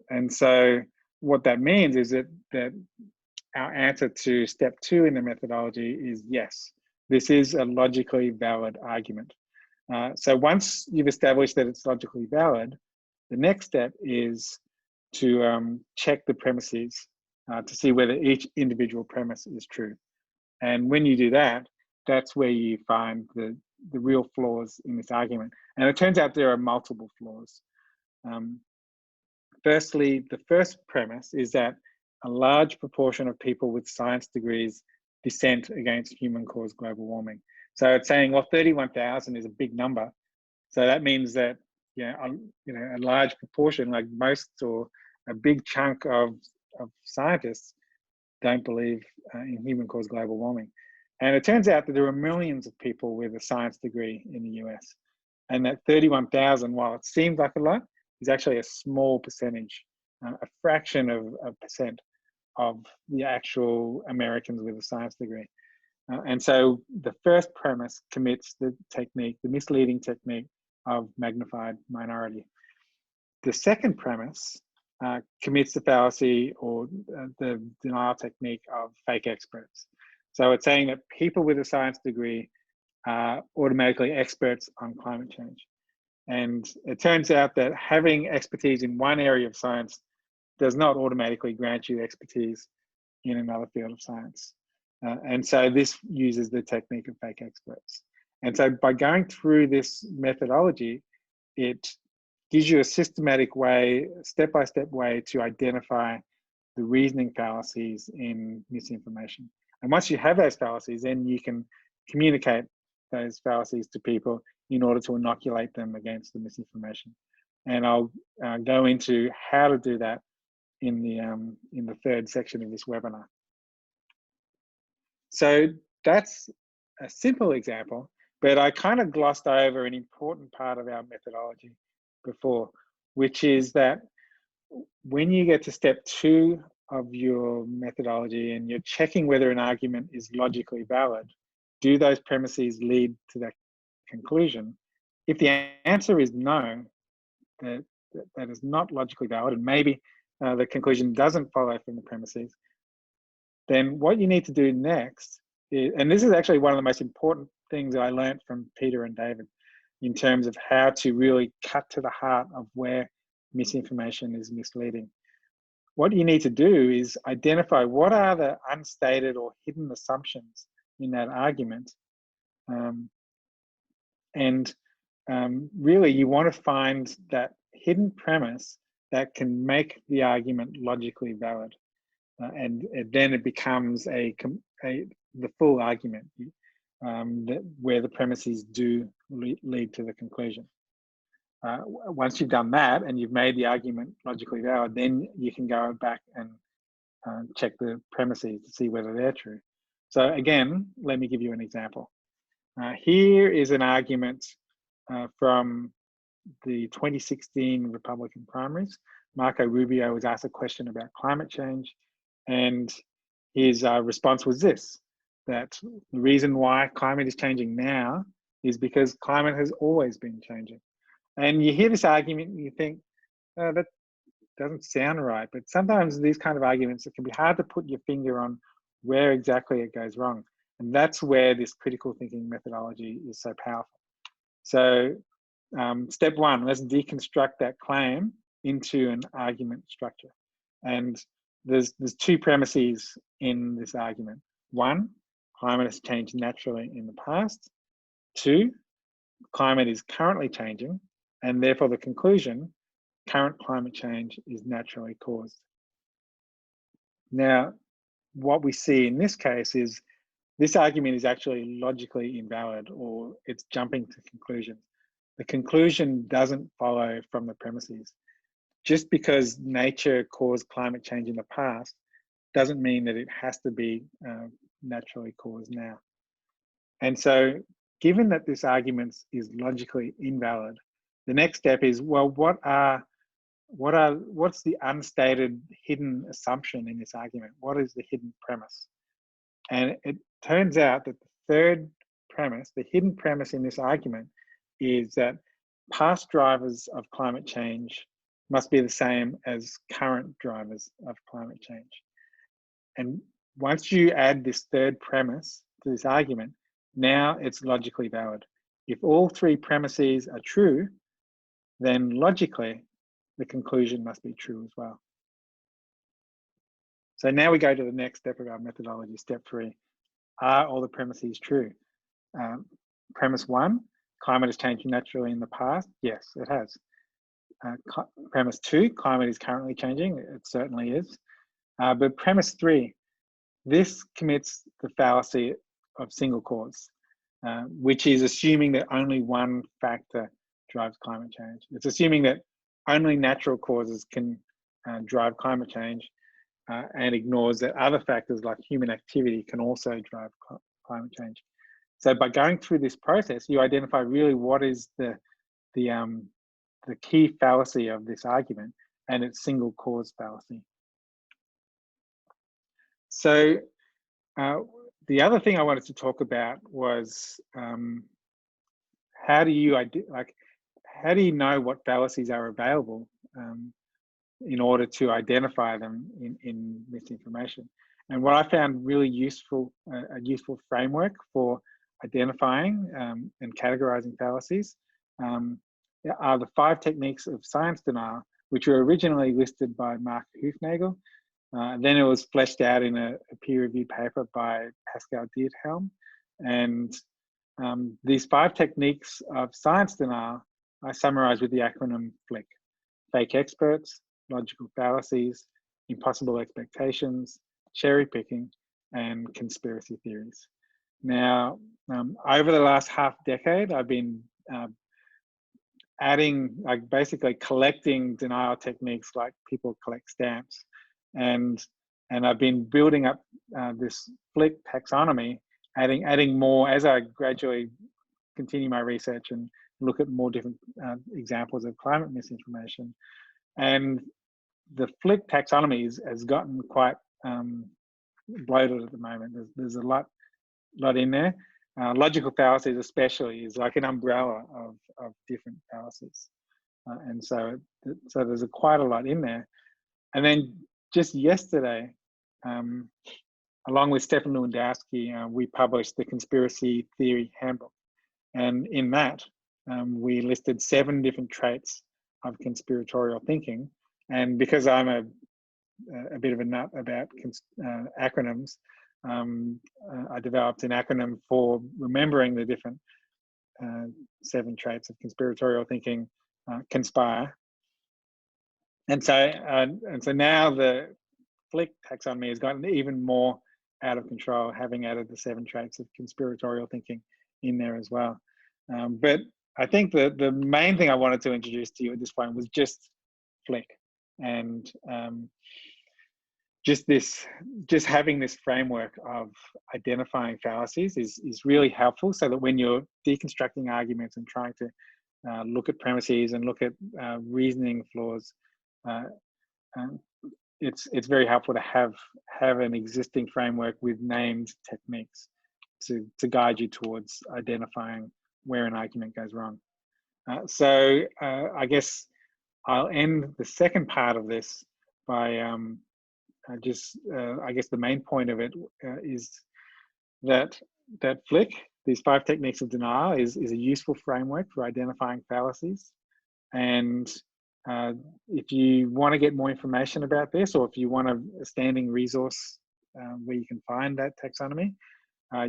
And so what that means is that our answer to step 2 in the methodology is yes, this is a logically valid argument. So once you've established that it's logically valid, the next step is to check the premises to see whether each individual premise is true. And when you do that, that's where you find the the real flaws in this argument. And it turns out there are multiple flaws. Firstly, the first premise is that a large proportion of people with science degrees dissent against human-caused global warming. So it's saying, well, 31,000 is a big number. So that means that a large proportion, like most or a big chunk of scientists, don't believe in human-caused global warming. And it turns out that there are millions of people with a science degree in the US. And that 31,000, while it seems like a lot, is actually a small percentage, a fraction of a percent of the actual Americans with a science degree. And so the first premise commits the misleading technique of magnified minority. The second premise commits the fallacy or the denial technique of fake experts. So it's saying that people with a science degree are automatically experts on climate change. And it turns out that having expertise in one area of science does not automatically grant you expertise in another field of science. And so this uses the technique of fake experts. And so by going through this methodology, it gives you a systematic way, step-by-step way to identify the reasoning fallacies in misinformation. And once you have those fallacies, then you can communicate those fallacies to people in order to inoculate them against the misinformation. And I'll go into how to do that in the third section of this webinar. So that's a simple example, but I kind of glossed over an important part of our methodology before, which is that when you get to step 2 of your methodology and you're checking whether an argument is logically valid, do those premises lead to that conclusion? If the answer is no, that is not logically valid, and maybe the conclusion doesn't follow from the premises, then what you need to do next is, and this is actually one of the most important things that I learned from Peter and David in terms of how to really cut to the heart of where misinformation is misleading. What you need to do is identify what are the unstated or hidden assumptions in that argument. Really, you want to find that hidden premise that can make the argument logically valid. And then it becomes the full argument where the premises do lead to the conclusion. Once you've done that and you've made the argument logically valid, then you can go back and check the premises to see whether they're true. So again, let me give you an example. Here is an argument from the 2016 Republican primaries. Marco Rubio was asked a question about climate change, and his response was this, that the reason why climate is changing now is because climate has always been changing. And you hear this argument and you think, oh, that doesn't sound right. But sometimes these kind of arguments, it can be hard to put your finger on where exactly it goes wrong. And that's where this critical thinking methodology is so powerful. So step 1, let's deconstruct that claim into an argument structure. And there's 2 premises in this argument. 1, climate has changed naturally in the past. 2, climate is currently changing, and therefore the conclusion, current climate change is naturally caused. Now, what we see in this case is this argument is actually logically invalid, or it's jumping to conclusions. The conclusion doesn't follow from the premises. Just because nature caused climate change in the past doesn't mean that it has to be naturally caused now. And so, given that this argument is logically invalid, the next step is, well, what's the unstated hidden assumption in this argument? What is the hidden premise? And it turns out that the third premise, the hidden premise in this argument, is that past drivers of climate change must be the same as current drivers of climate change. And once you add this third premise to this argument, now it's logically valid. If all 3 premises are true, then logically, the conclusion must be true as well. So now we go to the next step of our methodology, step 3. Are all the premises true? premise one, climate has changed naturally in the past. Yes, it has. Premise two, climate is currently changing. It certainly is. But premise three, this commits the fallacy of single cause, which is assuming that only one factor drives climate change. It's assuming that only natural causes can drive climate change, and ignores that other factors like human activity can also drive climate change. So by going through this process, you identify really what is the key fallacy of this argument, and it's single cause fallacy. So the other thing I wanted to talk about was how do you know what fallacies are available in order to identify them in misinformation? And what I found really useful, a useful framework for identifying and categorizing fallacies are the 5 techniques of science denial, which were originally listed by Mark Hufnagel. Then it was fleshed out in a peer-reviewed paper by Pascal Diethelm. And these 5 techniques of science denial I summarize with the acronym FLIC: fake experts, logical fallacies, impossible expectations, cherry picking, and conspiracy theories. Now, over the last half decade, I've been adding, like basically collecting denial techniques like people collect stamps. And I've been building up this FLIC taxonomy, adding more as I gradually continue my research and look at more different examples of climate misinformation. And the FLIC taxonomy has gotten quite bloated at the moment. There's a lot in there. Logical fallacies especially is like an umbrella of different fallacies. And so there's quite a lot in there. And then just yesterday, along with Stefan Lewandowski, we published the Conspiracy Theory Handbook. And in that, we listed 7 different traits of conspiratorial thinking. And because I'm a bit of a nut about acronyms, I developed an acronym for remembering the different 7 traits of conspiratorial thinking, CONSPIRE. And so now the FLIC taxonomy has gotten even more out of control, having added the 7 traits of conspiratorial thinking in there as well. But I think the main thing I wanted to introduce to you at this point was just FLIC, and just having this framework of identifying fallacies is really helpful, so that when you're deconstructing arguments and trying to look at premises and look at reasoning flaws, it's very helpful to have an existing framework with named techniques to guide you towards identifying where an argument goes wrong. So I guess I'll end the second part of this by I guess the main point of it is that FLIC, these 5 techniques of denial, is a useful framework for identifying fallacies. And if you want to get more information about this, or if you want a standing resource where you can find that taxonomy,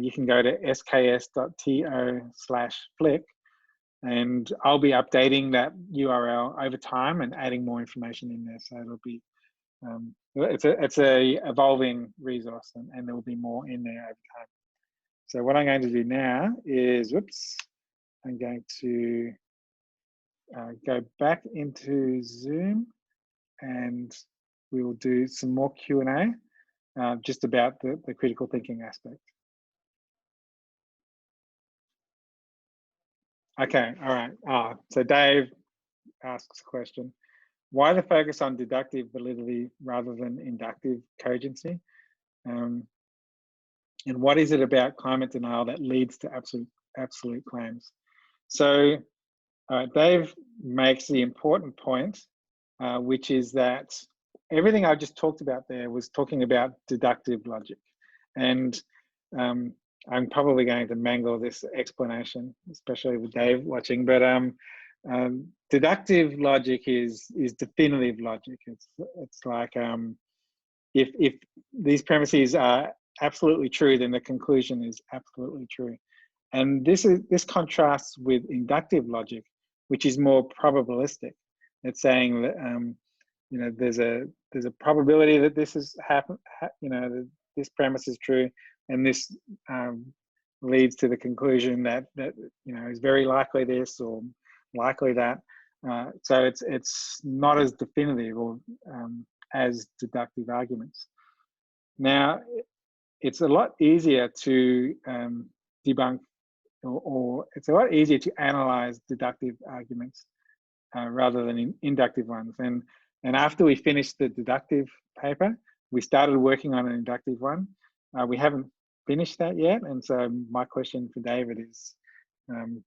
you can go to sks.to/FLIC, and I'll be updating that URL over time and adding more information in there. So it'll be it's a evolving resource, and there will be more in there over time. So what I'm going to do now is, I'm going to go back into Zoom, and we will do some more Q&A just about the critical thinking aspect. Okay, all right. So Dave asks a question: why the focus on deductive validity rather than inductive cogency? And what is it about climate denial that leads to absolute claims? So Dave makes the important point, which is that everything I just talked about there was talking about deductive logic. And I'm probably going to mangle this explanation, especially with Dave watching, but deductive logic is definitive logic. It's like if these premises are absolutely true, then the conclusion is absolutely true. And this contrasts with inductive logic, which is more probabilistic. It's saying that you know, there's a probability that this is you know, that this premise is true, and this leads to the conclusion that you know, is very likely this or likely that. So it's not as definitive or as deductive arguments. Now, it's a lot easier to debunk, or it's a lot easier to analyze deductive arguments rather than inductive ones. And after we finished the deductive paper, we started working on an inductive one. We haven't finished that yet, and so my question for David is,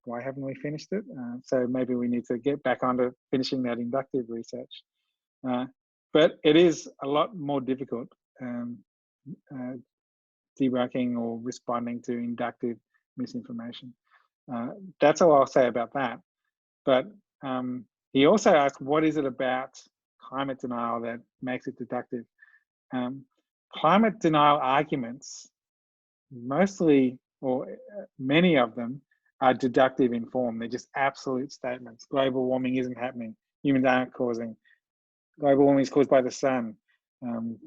why haven't we finished it? So maybe we need to get back onto finishing that inductive research. But it is a lot more difficult debunking or responding to inductive misinformation. That's all I'll say about that. But he also asked, what is it about climate denial that makes it deductive? Climate denial arguments, mostly, or many of them, are deductive in form. They're just absolute statements. Global warming isn't happening. Humans aren't causing. Global warming is caused by the sun.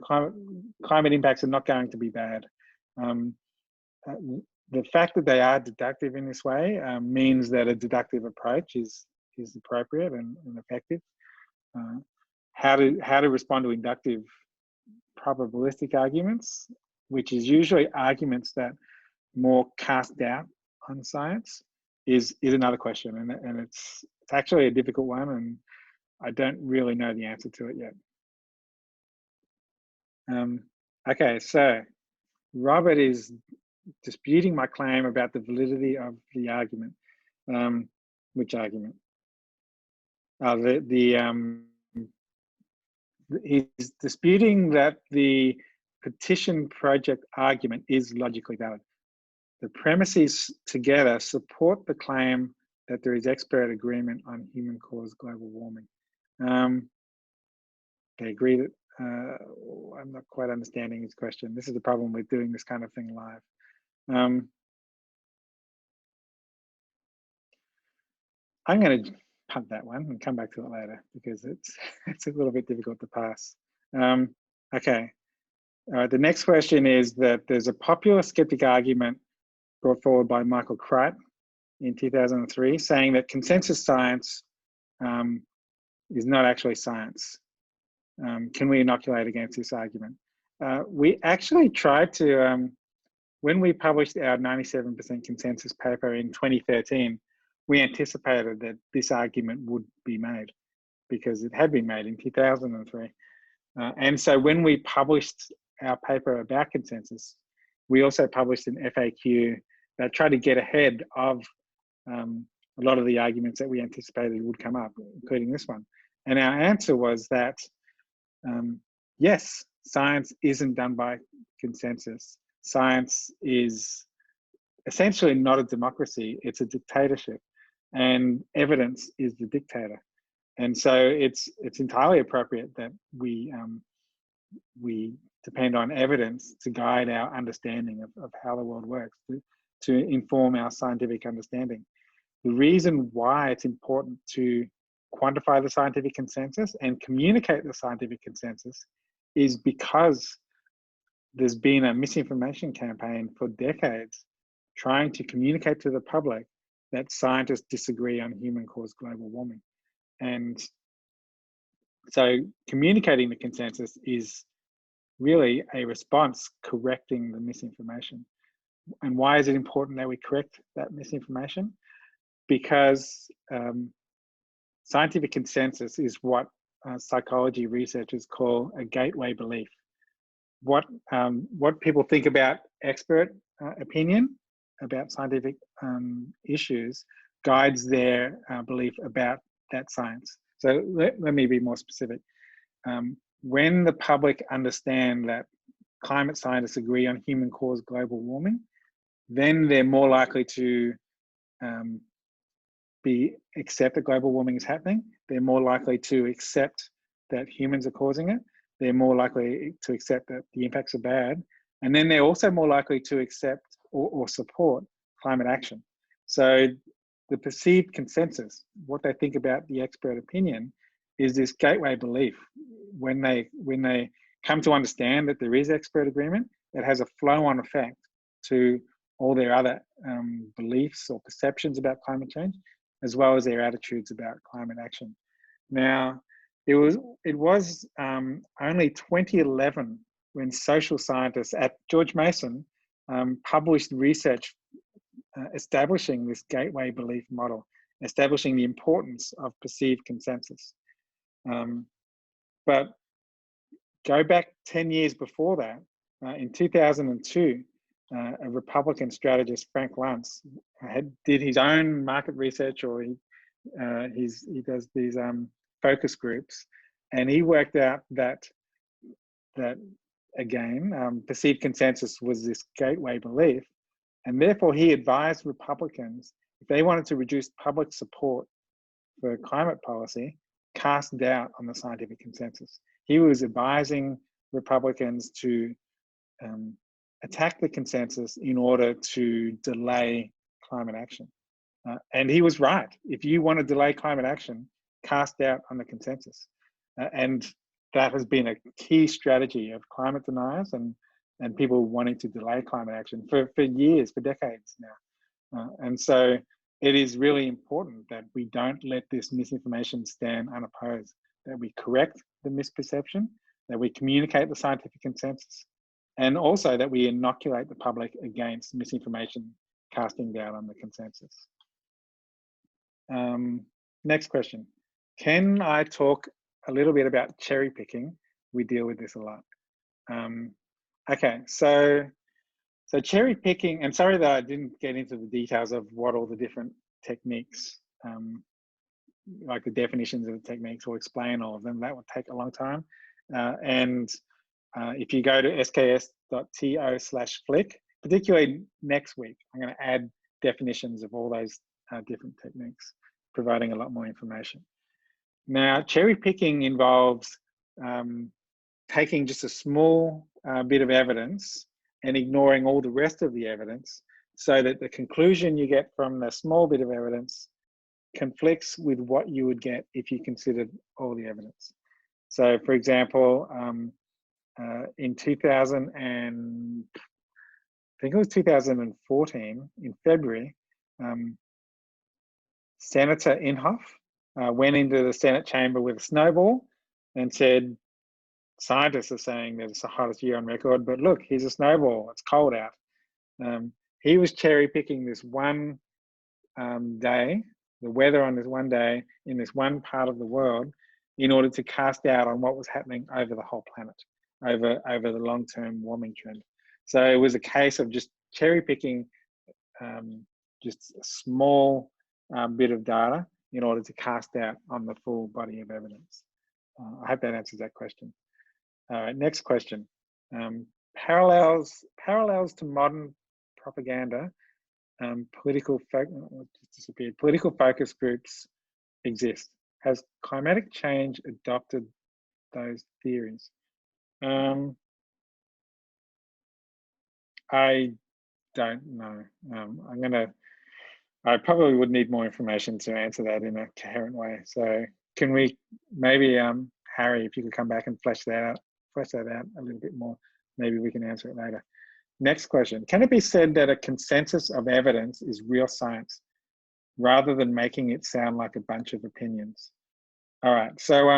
Climate impacts are not going to be bad. The fact that they are deductive in this way means that a deductive approach is appropriate and effective. How to respond to inductive probabilistic arguments, which is usually arguments that more cast doubt on science, is another question, and it's actually a difficult one, and I don't really know the answer to it yet. Okay, so Robert is disputing my claim about the validity of the argument. Which argument? He's disputing that the petition project argument is logically valid. The premises together support the claim that there is expert agreement on human-caused global warming. They agree that, I'm not quite understanding his question. This is the problem with doing this kind of thing live. I'm going to punt that one and come back to it later because it's a little bit difficult to pass. Okay. The next question is that there's a popular skeptic argument brought forward by Michael Cricht in 2003 saying that consensus science is not actually science. Can we inoculate against this argument? We actually tried to, when we published our 97% consensus paper in 2013, we anticipated that this argument would be made because it had been made in 2003. And so when we published our paper about consensus, we also published an FAQ that tried to get ahead of a lot of the arguments that we anticipated would come up, including this one. And our answer was that, yes, science isn't done by consensus. Science is essentially not a democracy, it's a dictatorship. And evidence is the dictator. And so it's entirely appropriate that we depend on evidence to guide our understanding of how the world works, to inform our scientific understanding. The reason why it's important to quantify the scientific consensus and communicate the scientific consensus is because there's been a misinformation campaign for decades trying to communicate to the public that scientists disagree on human-caused global warming. And so communicating the consensus is really a response correcting the misinformation. And why is it important that we correct that misinformation? Because scientific consensus is what psychology researchers call a gateway belief. What people think about expert opinion about scientific issues guides their belief about that science. So let me be more specific. When the public understand that climate scientists agree on human-caused global warming, then they're more likely to accept that global warming is happening. They're more likely to accept that humans are causing it. They're more likely to accept that the impacts are bad. And then they're also more likely to accept or support climate action. So the perceived consensus, what they think about the expert opinion, is this gateway belief. When they come to understand that there is expert agreement, it has a flow-on effect to all their other beliefs or perceptions about climate change, as well as their attitudes about climate action. Now, it was only 2011 when social scientists at George Mason published research establishing this gateway belief model, establishing the importance of perceived consensus. But go back 10 years before that, in 2002, a Republican strategist, Frank Luntz, did his own market research, or he does these focus groups, and he worked out that again, perceived consensus was this gateway belief, and therefore he advised Republicans, if they wanted to reduce public support for climate policy, cast doubt on the scientific consensus. He was advising Republicans to attack the consensus in order to delay climate action. And he was right. If you want to delay climate action, cast doubt on the consensus. And that has been a key strategy of climate deniers and people wanting to delay climate action for years, for decades now. And so it is really important that we don't let this misinformation stand unopposed, that we correct the misperception, that we communicate the scientific consensus, and also that we inoculate the public against misinformation casting doubt on the consensus. Next question. Can I talk a little bit about cherry picking? We deal with this a lot. Okay, so cherry picking, and sorry that I didn't get into the details of what all the different techniques, like the definitions of the techniques, or explain all of them. That would take a long time. If you go to sks.to/flick, particularly next week, I'm going to add definitions of all those different techniques, providing a lot more information. Now, cherry picking involves taking just a small bit of evidence and ignoring all the rest of the evidence, so that the conclusion you get from the small bit of evidence conflicts with what you would get if you considered all the evidence. So, for example, in 2014, in February, Senator Inhofe went into the Senate chamber with a snowball and said, scientists are saying that it's the hottest year on record, but look, here's a snowball, it's cold out. He was cherry picking this one day, the weather on this one day in this one part of the world, in order to cast doubt on what was happening over the whole planet, over the long-term warming trend. So it was a case of just cherry picking just a small bit of data in order to cast doubt on the full body of evidence. I hope that answers that question. All right, next question. Parallels to modern propaganda, political focus groups exist. Has climatic change adopted those theories? I don't know. I probably would need more information to answer that in a coherent way. So can we maybe, Harry, if you could come back and flesh that out a little bit more, maybe we can answer it later. Next question. Can it be said that a consensus of evidence is real science, rather than making it sound like a bunch of opinions? All right, so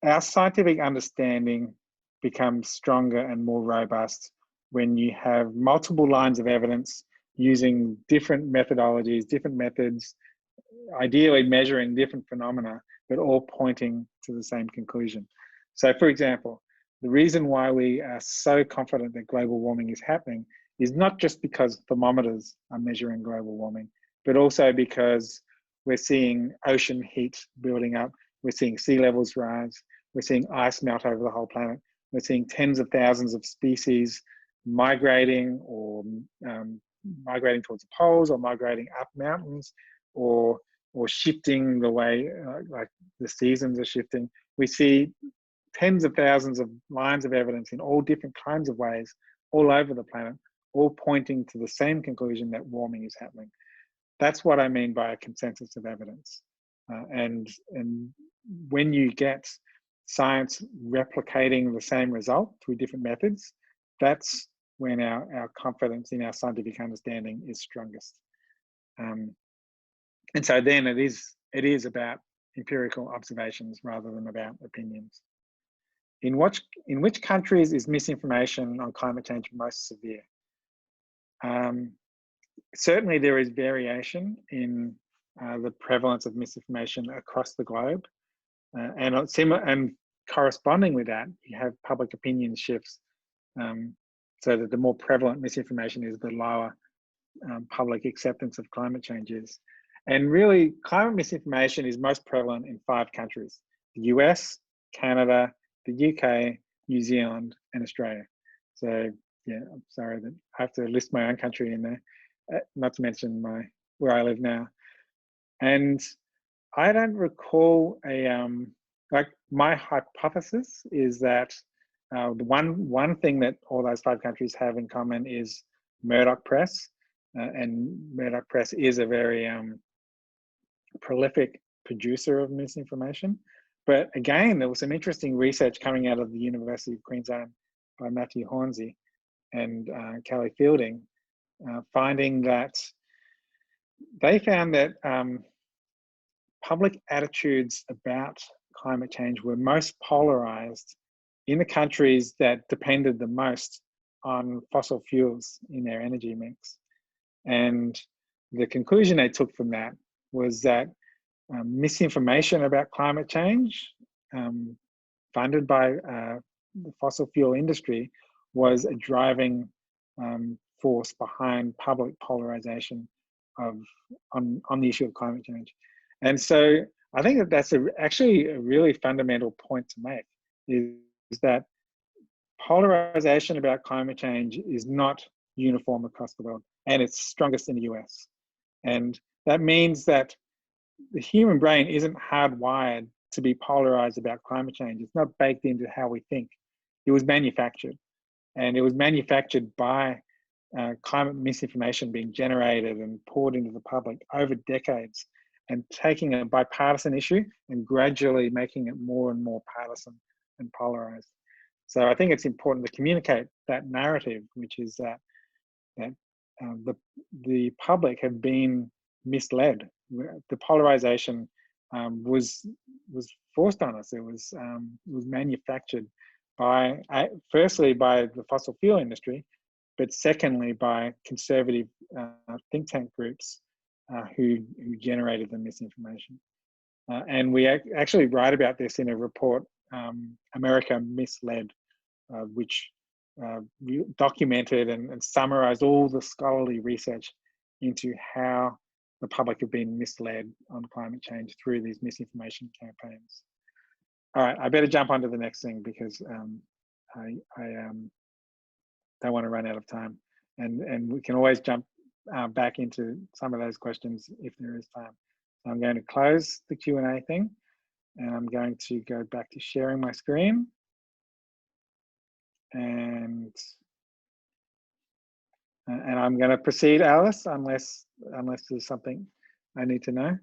our scientific understanding becomes stronger and more robust when you have multiple lines of evidence using different methodologies, different methods, ideally measuring different phenomena, but all pointing to the same conclusion. So, for example, the reason why we are so confident that global warming is happening is not just because thermometers are measuring global warming, but also because we're seeing ocean heat building up, we're seeing sea levels rise, we're seeing ice melt over the whole planet, we're seeing tens of thousands of species migrating, or migrating towards the poles, or migrating up mountains, or shifting the way like the seasons are shifting. We see tens of thousands of lines of evidence in all different kinds of ways, all over the planet, all pointing to the same conclusion that warming is happening. That's what I mean by a consensus of evidence. And when you get science replicating the same result through different methods, that's when our confidence in our scientific understanding is strongest. And so then it is about empirical observations rather than about opinions. In which countries is misinformation on climate change most severe? Certainly there is variation in the prevalence of misinformation across the globe. And corresponding with that, you have public opinion shifts, so that the more prevalent misinformation is, the lower public acceptance of climate change is. And really, climate misinformation is most prevalent in 5 countries: the US, Canada, the UK, New Zealand, and Australia. So yeah, I'm sorry that I have to list my own country in there, not to mention where I live now. And I don't recall like, my hypothesis is that the one thing that all those 5 countries have in common is Murdoch Press, and Murdoch Press is a very prolific producer of misinformation. But again, there was some interesting research coming out of the University of Queensland by Matthew Hornsey and Kelly Fielding, finding that they found that public attitudes about climate change were most polarized in the countries that depended the most on fossil fuels in their energy mix. And the conclusion they took from that was that misinformation about climate change, funded by the fossil fuel industry, was a driving force behind public polarization on the issue of climate change. And so I think that that's actually a really fundamental point to make, is that polarization about climate change is not uniform across the world, and it's strongest in the US. And that means that the human brain isn't hardwired to be polarized about climate change. It's not baked into how we think. It was manufactured, and it was manufactured by climate misinformation being generated and poured into the public over decades, and taking a bipartisan issue and gradually making it more and more partisan and polarized. So I think it's important to communicate that narrative, which is that the public have been misled. The polarization was forced on us. It was manufactured by, firstly, by the fossil fuel industry, but secondly by conservative think tank groups who generated the misinformation. And we actually write about this in a report, America Misled, which documented and summarized all the scholarly research into how the public have been misled on climate change through these misinformation campaigns. All right, I better jump on to the next thing, because I don't want to run out of time. And we can always jump back into some of those questions if there is time. So I'm going to close the Q&A thing, and I'm going to go back to sharing my screen. And I'm going to proceed, Alice, unless there's something I need to know.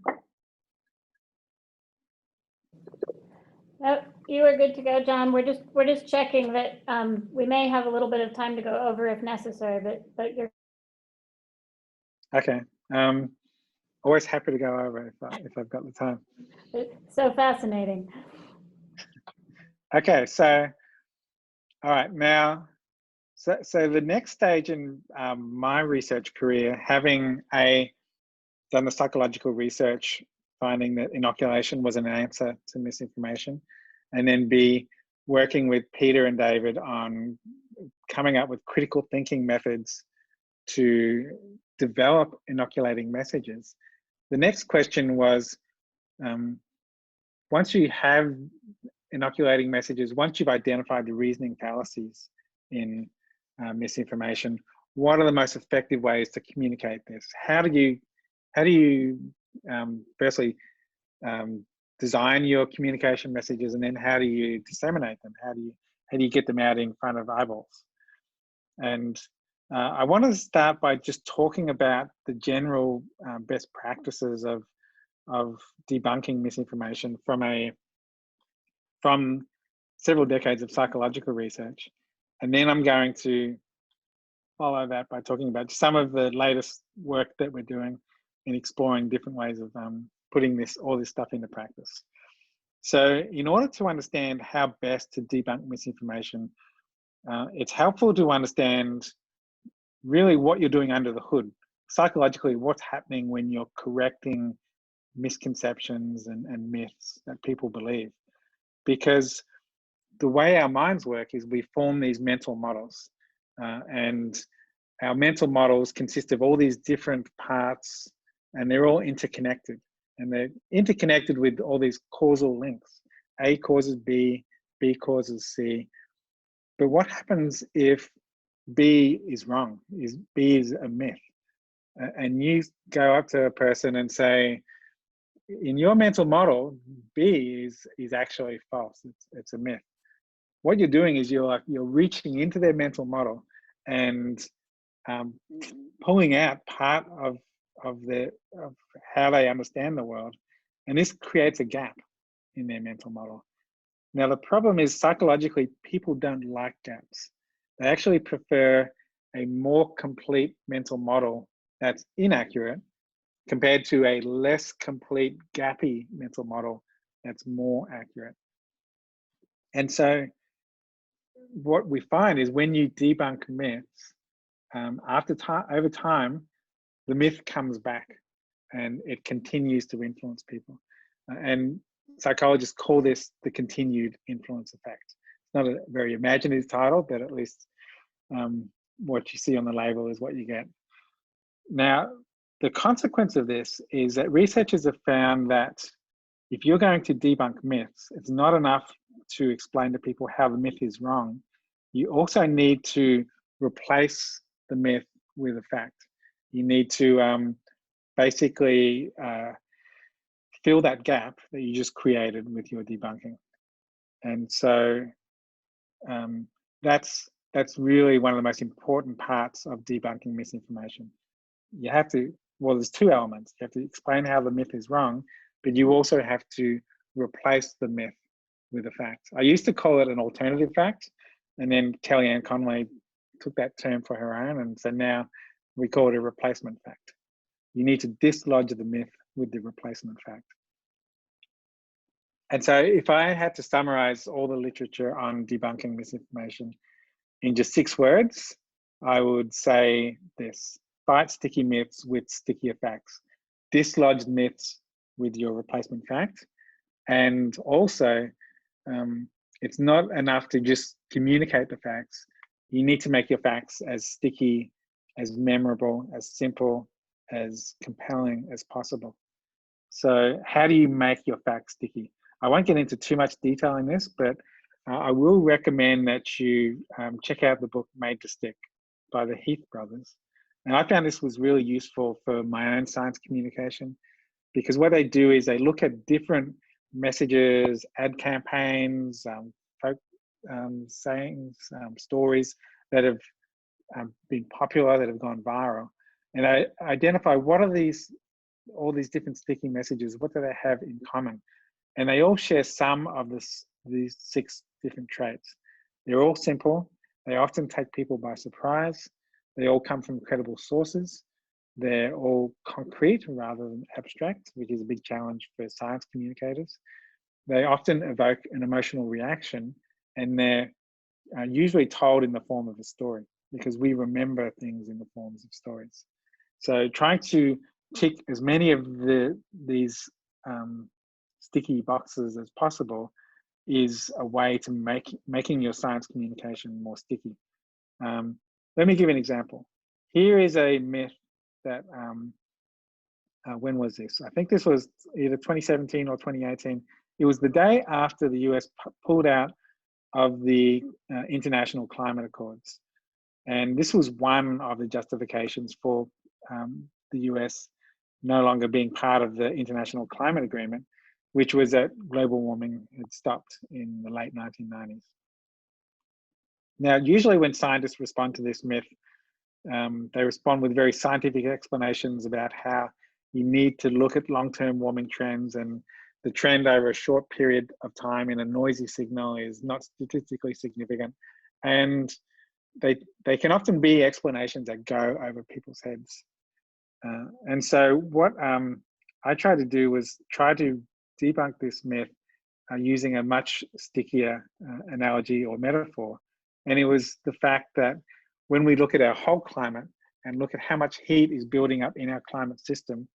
Oh, you are good to go, John. We're just checking that we may have a little bit of time to go over if necessary, but you're okay. Always happy to go over if I've got the time. It's so fascinating. Okay, so all right, now, so the next stage in my research career, having done the psychological research, finding that inoculation was an answer to misinformation, and then working with Peter and David on coming up with critical thinking methods to develop inoculating messages. The next question was, once you have inoculating messages, once you've identified the reasoning fallacies in misinformation, what are the most effective ways to communicate this? How do you firstly design your communication messages, and then how do you disseminate them? How do you get them out in front of eyeballs? And I want to start by just talking about the general best practices of debunking misinformation from several decades of psychological research. And then I'm going to follow that by talking about some of the latest work that we're doing in exploring different ways of putting all this stuff into practice. So in order to understand how best to debunk misinformation, it's helpful to understand really what you're doing under the hood. Psychologically, what's happening when you're correcting misconceptions and myths that people believe. Because the way our minds work is we form these mental models. And our mental models consist of all these different parts, and they're all interconnected. And they're interconnected with all these causal links. A causes B, B causes C. But what happens if B is wrong, B is a myth? And you go up to a person and say, in your mental model, B is actually false, it's a myth. What you're doing is you're reaching into their mental model and pulling out part of how they understand the world, and this creates a gap in their mental model. Now the problem is psychologically people don't like gaps. They actually prefer a more complete mental model that's inaccurate compared to a less complete gappy mental model that's more accurate. And so what we find is when you debunk myths, over time, the myth comes back and it continues to influence people. And psychologists call this the continued influence effect. It's not a very imaginative title, but at least what you see on the label is what you get. Now, the consequence of this is that researchers have found that if you're going to debunk myths, it's not enough to explain to people how the myth is wrong. You also need to replace the myth with a fact. You need to basically fill that gap that you just created with your debunking. And so that's really one of the most important parts of debunking misinformation. You have to, well, there's two elements. You have to explain how the myth is wrong, but you also have to replace the myth with a fact. I used to call it an alternative fact, and then Kellyanne Conway took that term for her own, and so now we call it a replacement fact. You need to dislodge the myth with the replacement fact. And so if I had to summarize all the literature on debunking misinformation in just 6 words, I would say this: fight sticky myths with stickier facts, dislodge myths with your replacement fact, and also it's not enough to just communicate the facts. You need to make your facts as sticky, as memorable, as simple, as compelling as possible. So how do you make your facts sticky? I won't get into too much detail in this, but I will recommend that you check out the book Made to Stick by the Heath brothers. And I found this was really useful for my own science communication, because what they do is they look at different messages, ad campaigns, folk sayings, stories that have been popular, that have gone viral. And I identify what are all these different sticky messages, what do they have in common? And they all share some of these 6 different traits. They're all simple. They often take people by surprise. They all come from credible sources. They're all concrete rather than abstract, which is a big challenge for science communicators. They often evoke an emotional reaction, and they're usually told in the form of a story, because we remember things in the forms of stories. So trying to tick as many of these sticky boxes as possible is a way to making your science communication more sticky. Let me give an example. Here is a myth that, when was this? I think this was either 2017 or 2018. It was the day after the US pulled out of the international climate accords. And this was one of the justifications for the US no longer being part of the international climate agreement, which was that global warming had stopped in the late 1990s. Now, usually when scientists respond to this myth, they respond with very scientific explanations about how you need to look at long-term warming trends, and the trend over a short period of time in a noisy signal is not statistically significant. And they can often be explanations that go over people's heads. And so what I tried to do was try to debunk this myth using a much stickier analogy or metaphor. And it was the fact that when we look at our whole climate and look at how much heat is building up in our climate system,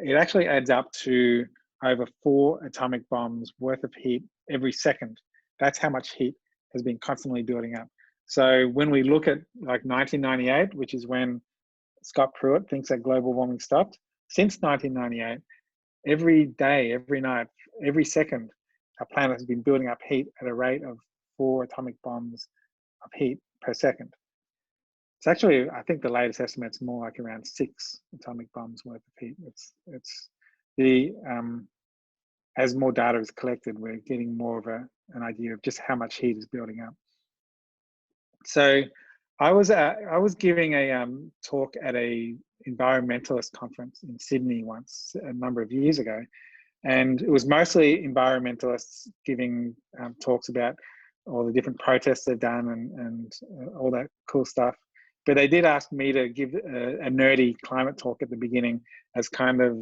it actually adds up to over 4 atomic bombs worth of heat every second. That's how much heat has been constantly building up. So when we look at like 1998, which is when Scott Pruitt thinks that global warming stopped, since 1998, every day, every night, every second, our planet has been building up heat at a rate of 4 atomic bombs of heat per second. It's actually, I think the latest estimate's more like around 6 atomic bombs worth of heat. It's the as more data is collected, we're getting more of an idea of just how much heat is building up. So I was giving a talk at a environmentalist conference in Sydney once a number of years ago, and it was mostly environmentalists giving talks about all the different protests they've done and all that cool stuff. But they did ask me to give a nerdy climate talk at the beginning as kind of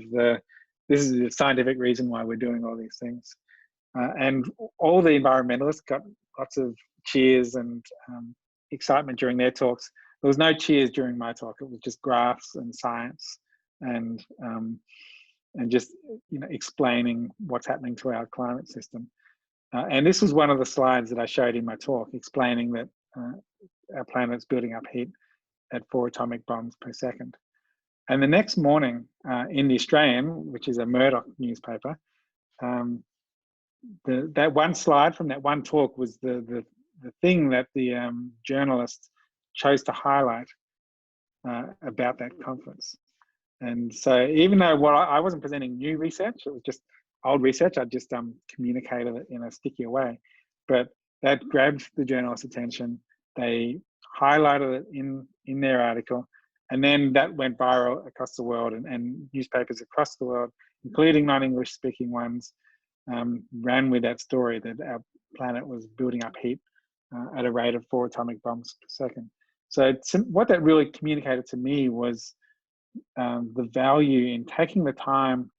this is the scientific reason why we're doing all these things. And all the environmentalists got lots of cheers and excitement during their talks. There was no cheers during my talk. It was just graphs and science and just explaining what's happening to our climate system. And this was one of the slides that I showed in my talk, explaining that our planet's building up heat at 4 atomic bombs per second. And the next morning in The Australian, which is a Murdoch newspaper, that one slide from that one talk was the thing that the journalists chose to highlight about that conference. And so even though I wasn't presenting new research, it was just old research, I just communicated it in a stickier way. But that grabbed the journalists' attention. They highlighted it in their article, and then that went viral across the world, and newspapers across the world, including non-English speaking ones, ran with that story that our planet was building up heat at a rate of 4 atomic bombs per second. So what that really communicated to me was the value in taking the time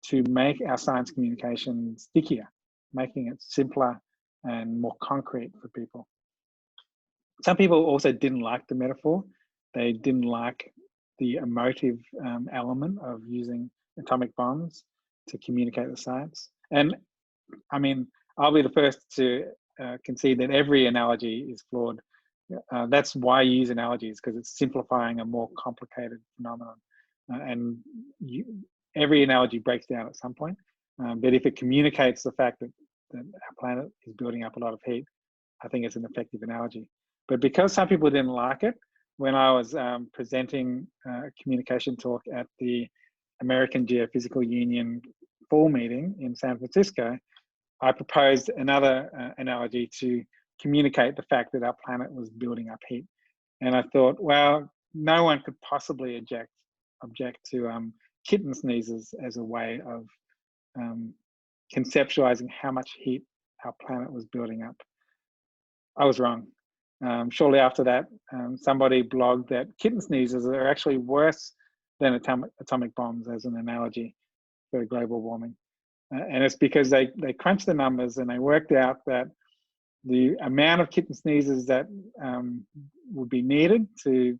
to make our science communication stickier, making it simpler and more concrete for people. Some people also didn't like the metaphor. They didn't like the emotive element of using atomic bombs to communicate the science. And I mean, I'll be the first to concede that every analogy is flawed. That's why you use analogies, because it's simplifying a more complicated phenomenon. And every analogy breaks down at some point. But if it communicates the fact that our planet is building up a lot of heat, I think it's an effective analogy. But because some people didn't like it, when I was presenting a communication talk at the American Geophysical Union fall meeting in San Francisco, I proposed another analogy to communicate the fact that our planet was building up heat. And I thought, well, no one could possibly object to kitten sneezes as a way of conceptualizing how much heat our planet was building up. I was wrong. Shortly after that, somebody blogged that kitten sneezes are actually worse than atomic bombs as an analogy for global warming. And it's because they crunched the numbers and they worked out that the amount of kitten sneezes that would be needed to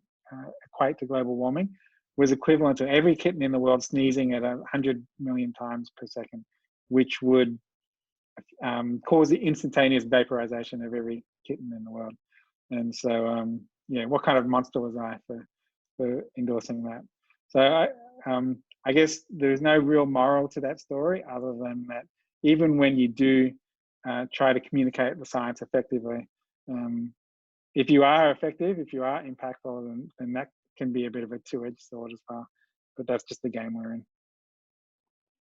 equate to global warming was equivalent to every kitten in the world sneezing at 100 million times per second, which would cause the instantaneous vaporization of every kitten in the world. And so, yeah, what kind of monster was I for endorsing that? So I guess there's no real moral to that story other than that even when you do try to communicate the science effectively, if you are effective, if you are impactful, then that can be a bit of a two-edged sword as well. But that's just the game we're in.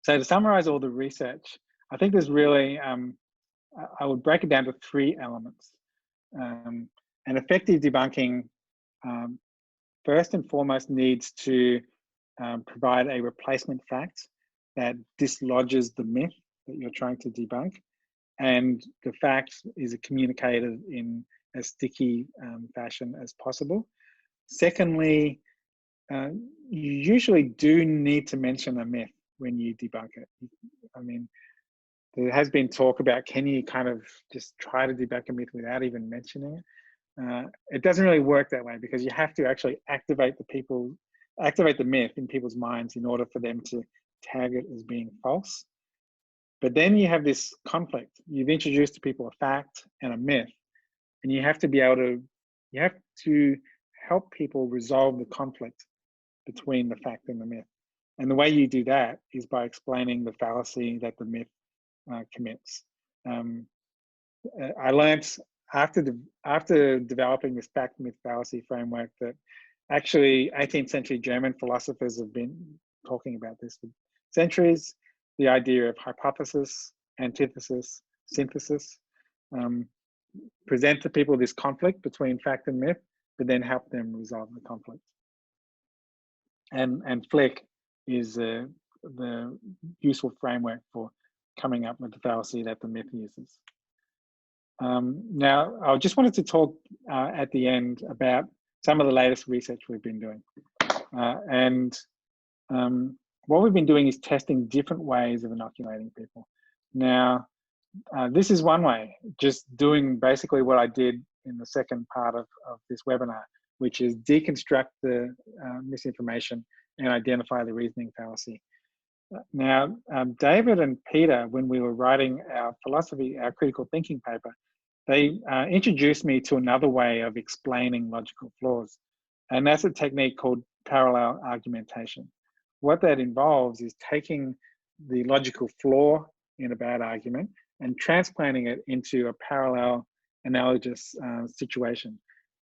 So to summarize all the research, I think there's really, I would break it down to 3 elements. And effective debunking, first and foremost, needs to provide a replacement fact that dislodges the myth that you're trying to debunk, and the fact is communicated in as sticky fashion as possible. Secondly, you usually do need to mention a myth when you debunk it. I mean, there has been talk about, can you kind of just try to debunk a myth without even mentioning it? It doesn't really work that way, because you have to actually activate the myth in people's minds in order for them to tag it as being false. But then you have this conflict. You've introduced to people a fact and a myth, and you have to help people resolve the conflict between the fact and the myth. And the way you do that is by explaining the fallacy that the myth commits. I learned after developing this fact myth fallacy framework that actually 18th century German philosophers have been talking about this for centuries. The idea of hypothesis, antithesis, synthesis. Present to people this conflict between fact and myth, but then help them resolve the conflict. And Flick is the useful framework for coming up with the fallacy that the myth uses. Now, I just wanted to talk at the end about some of the latest research we've been doing. What we've been doing is testing different ways of inoculating people. Now, this is one way, just doing basically what I did in the second part of this webinar, which is deconstruct the misinformation and identify the reasoning fallacy. Now, David and Peter, when we were writing our critical thinking paper, they introduced me to another way of explaining logical flaws. And that's a technique called parallel argumentation. What that involves is taking the logical flaw in a bad argument and transplanting it into a parallel analogous situation.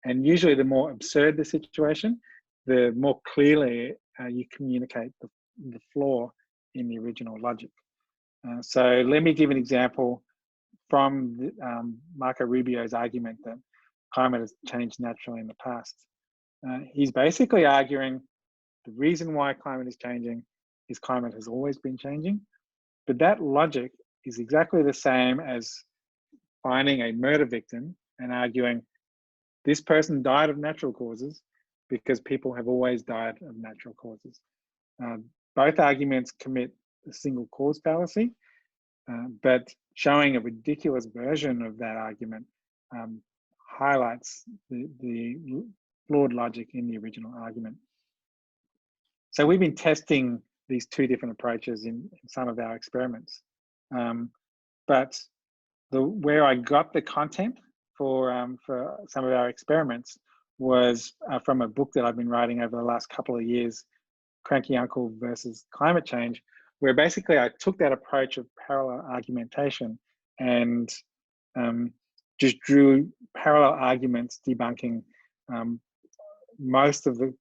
And usually the more absurd the situation, the more clearly you communicate the flaw in the original logic. So let me give an example from Marco Rubio's argument that climate has changed naturally in the past. He's basically arguing the reason why climate is changing is climate has always been changing, but that logic is exactly the same as finding a murder victim and arguing this person died of natural causes because people have always died of natural causes. Both arguments commit a single cause fallacy, but showing a ridiculous version of that argument highlights the flawed logic in the original argument. So we've been testing these two different approaches in some of our experiments. But where I got the content for some of our experiments was from a book that I've been writing over the last couple of years, Cranky Uncle versus Climate Change, where basically I took that approach of parallel argumentation and just drew parallel arguments debunking most of the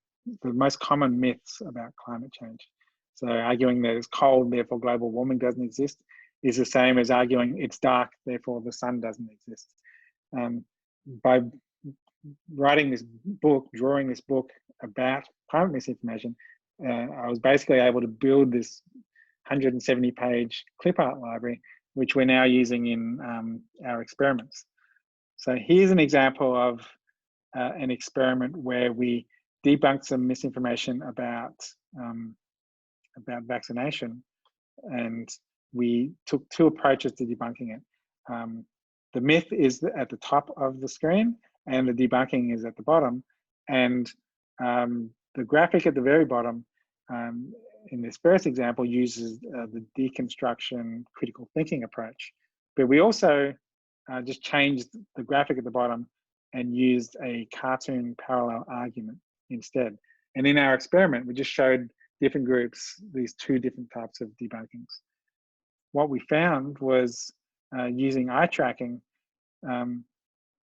most common myths about climate change. So arguing that it's cold, therefore global warming doesn't exist, is the same as arguing it's dark, therefore the sun doesn't exist. By writing this book, drawing this book about climate misinformation, I was basically able to build this 170-page clip art library, which we're now using in our experiments. So here's an example of an experiment where we debunked some misinformation about vaccination, and we took two approaches to debunking it. The myth is at the top of the screen, and the debunking is at the bottom. And the graphic at the very bottom, in this first example, uses the deconstruction critical thinking approach. But we also just changed the graphic at the bottom and used a cartoon parallel argument instead. And in our experiment, we just showed different groups these two different types of debunkings. What we found was using eye tracking,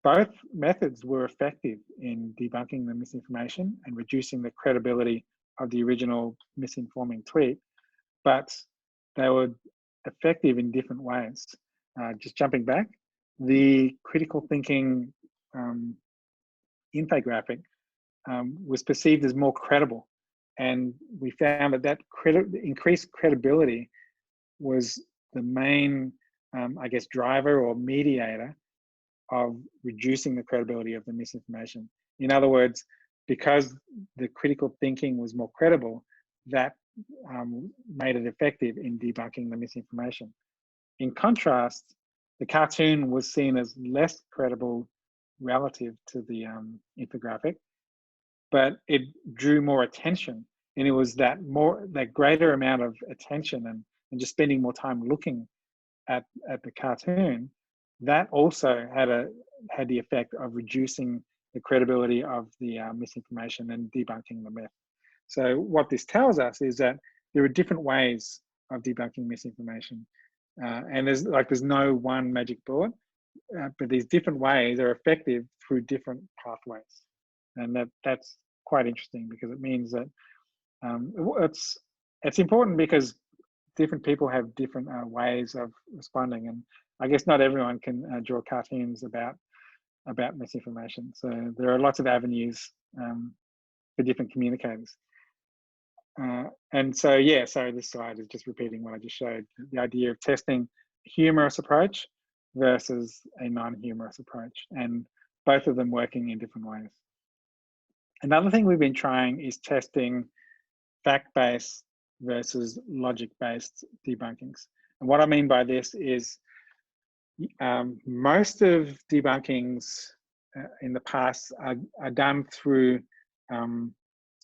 both methods were effective in debunking the misinformation and reducing the credibility of the original misinforming tweet, but they were effective in different ways. Just jumping back, the critical thinking infographic was perceived as more credible. And we found that increased credibility was the main, I guess, driver or mediator of reducing the credibility of the misinformation. In other words, because the critical thinking was more credible, that made it effective in debunking the misinformation. In contrast, the cartoon was seen as less credible relative to the infographic, but it drew more attention, and it was that greater amount of attention and just spending more time looking at the cartoon, that also had the effect of reducing the credibility of the misinformation and debunking the myth. So what this tells us is that there are different ways of debunking misinformation, and there's no one magic bullet, but these different ways are effective through different pathways, and that's quite interesting, because it means that it's important because different people have different ways of responding, and I guess not everyone can draw cartoons about misinformation. So there are lots of avenues for different communicators. And so, yeah, so this slide is just repeating what I just showed, the idea of testing humorous approach versus a non-humorous approach, and both of them working in different ways. Another thing we've been trying is testing fact-based versus logic-based debunkings. And what I mean by this is most of debunkings in the past are done through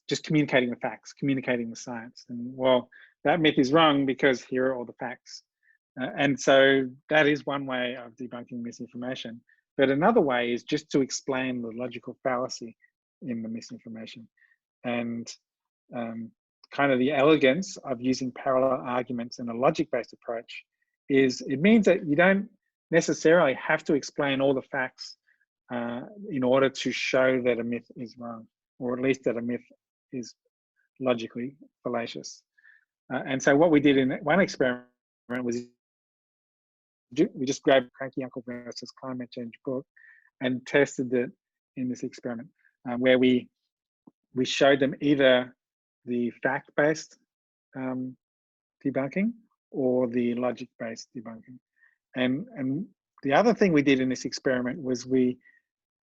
just communicating the facts, communicating the science. And well, that myth is wrong because here are all the facts. And so that is one way of debunking misinformation. But another way is just to explain the logical fallacy in the misinformation. And kind of the elegance of using parallel arguments in a logic-based approach is it means that you don't necessarily have to explain all the facts in order to show that a myth is wrong, or at least that a myth is logically fallacious. And so what we did in one experiment was we just grabbed Cranky Uncle versus Climate Change book and tested it in this experiment, where we showed them either the fact-based debunking or the logic-based debunking. And the other thing we did in this experiment was we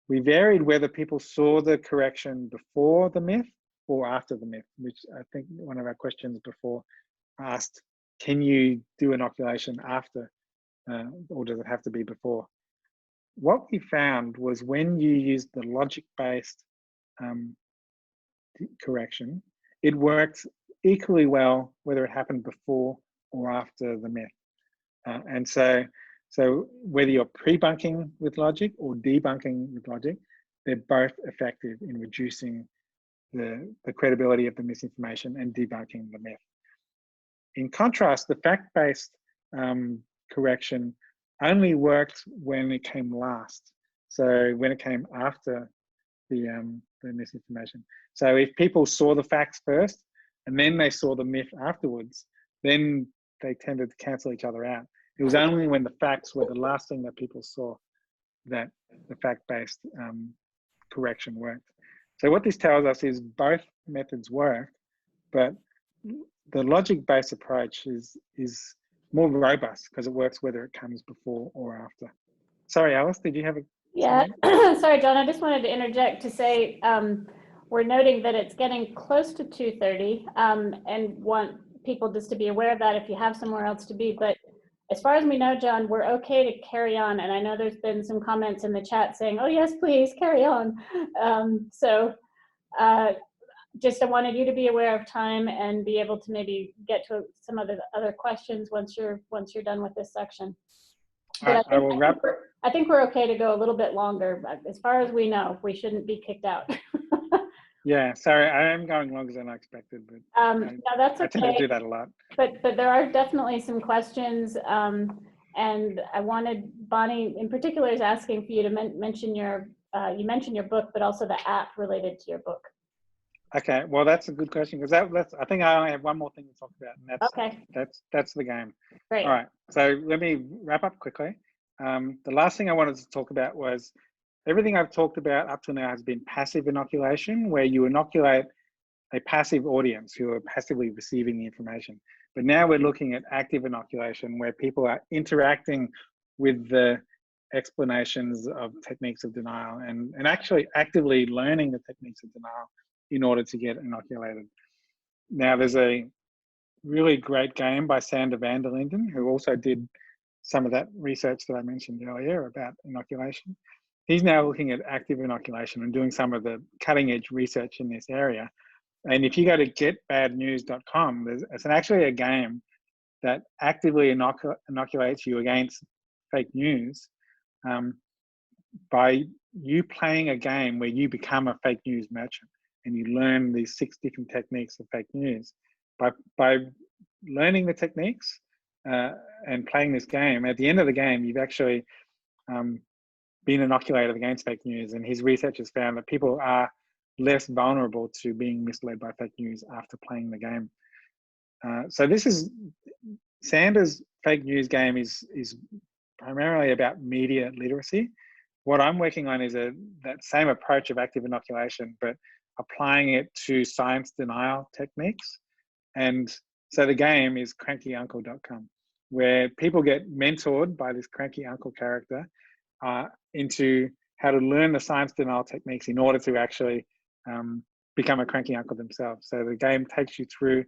varied whether people saw the correction before the myth or after the myth, which I think one of our questions before asked, can you do inoculation after, or does it have to be before? What we found was when you used the logic-based correction, it worked equally well whether it happened before or after the myth. And so whether you're pre-bunking with logic or debunking with logic, they're both effective in reducing the credibility of the misinformation and debunking the myth. In contrast, the fact-based correction only worked when it came last. So when it came after the misinformation. So if people saw the facts first and then they saw the myth afterwards, then they tended to cancel each other out. It was only when the facts were the last thing that people saw that the fact-based correction worked. So what this tells us is both methods worked, but the logic-based approach is more robust because it works whether it comes before or after. Sorry, Alice, did you have a Yeah, sorry, John, I just wanted to interject to say we're noting that it's getting close to 2:30 and want people just to be aware of that if you have somewhere else to be. But as far as we know, John, we're okay to carry on. And I know there's been some comments in the chat saying, oh, yes, please carry on. Just I wanted you to be aware of time and be able to maybe get to some of the other questions once you're done with this section. But I will wrap. I think we're okay to go a little bit longer, but as far as we know, we shouldn't be kicked out. Yeah, sorry, I am going longer than I expected, but no, that's okay. I tend to do that a lot. But there are definitely some questions, and I wanted, Bonnie in particular is asking for you to mention your, you mentioned your book, but also the app related to your book. Okay, well, that's a good question, because that's, I think I only have one more thing to talk about, and that's okay. That's the game. Great. All right, so let me wrap up quickly. The last thing I wanted to talk about was everything I've talked about up to now has been passive inoculation, where you inoculate a passive audience who are passively receiving the information. But now we're looking at active inoculation, where people are interacting with the explanations of techniques of denial and actually actively learning the techniques of denial in order to get inoculated. Now, there's a really great game by Sander van der Linden, who also did some of that research that I mentioned earlier about inoculation. He's now looking at active inoculation and doing some of the cutting edge research in this area. And if you go to getbadnews.com, it's actually a game that actively inoculates you against fake news by you playing a game where you become a fake news merchant and you learn these 6 different techniques of fake news. By learning the techniques and playing this game, at the end of the game, you've actually been inoculated against fake news. And his research has found that people are less vulnerable to being misled by fake news after playing the game. So this is Sander's fake news game is primarily about media literacy. What I'm working on is that same approach of active inoculation, but applying it to science denial techniques. And so the game is crankyuncle.com, where people get mentored by this cranky uncle character into how to learn the science denial techniques in order to actually become a cranky uncle themselves. So the game takes you through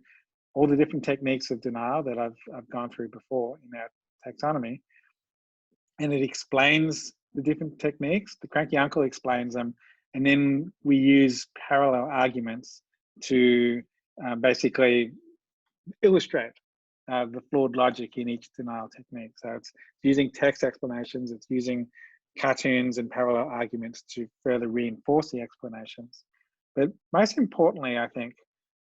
all the different techniques of denial that I've gone through before in our taxonomy, and it explains the different techniques. The cranky uncle explains them, and then we use parallel arguments to basically illustrate the flawed logic in each denial technique. So it's using text explanations, it's using cartoons and parallel arguments to further reinforce the explanations. But most importantly, I think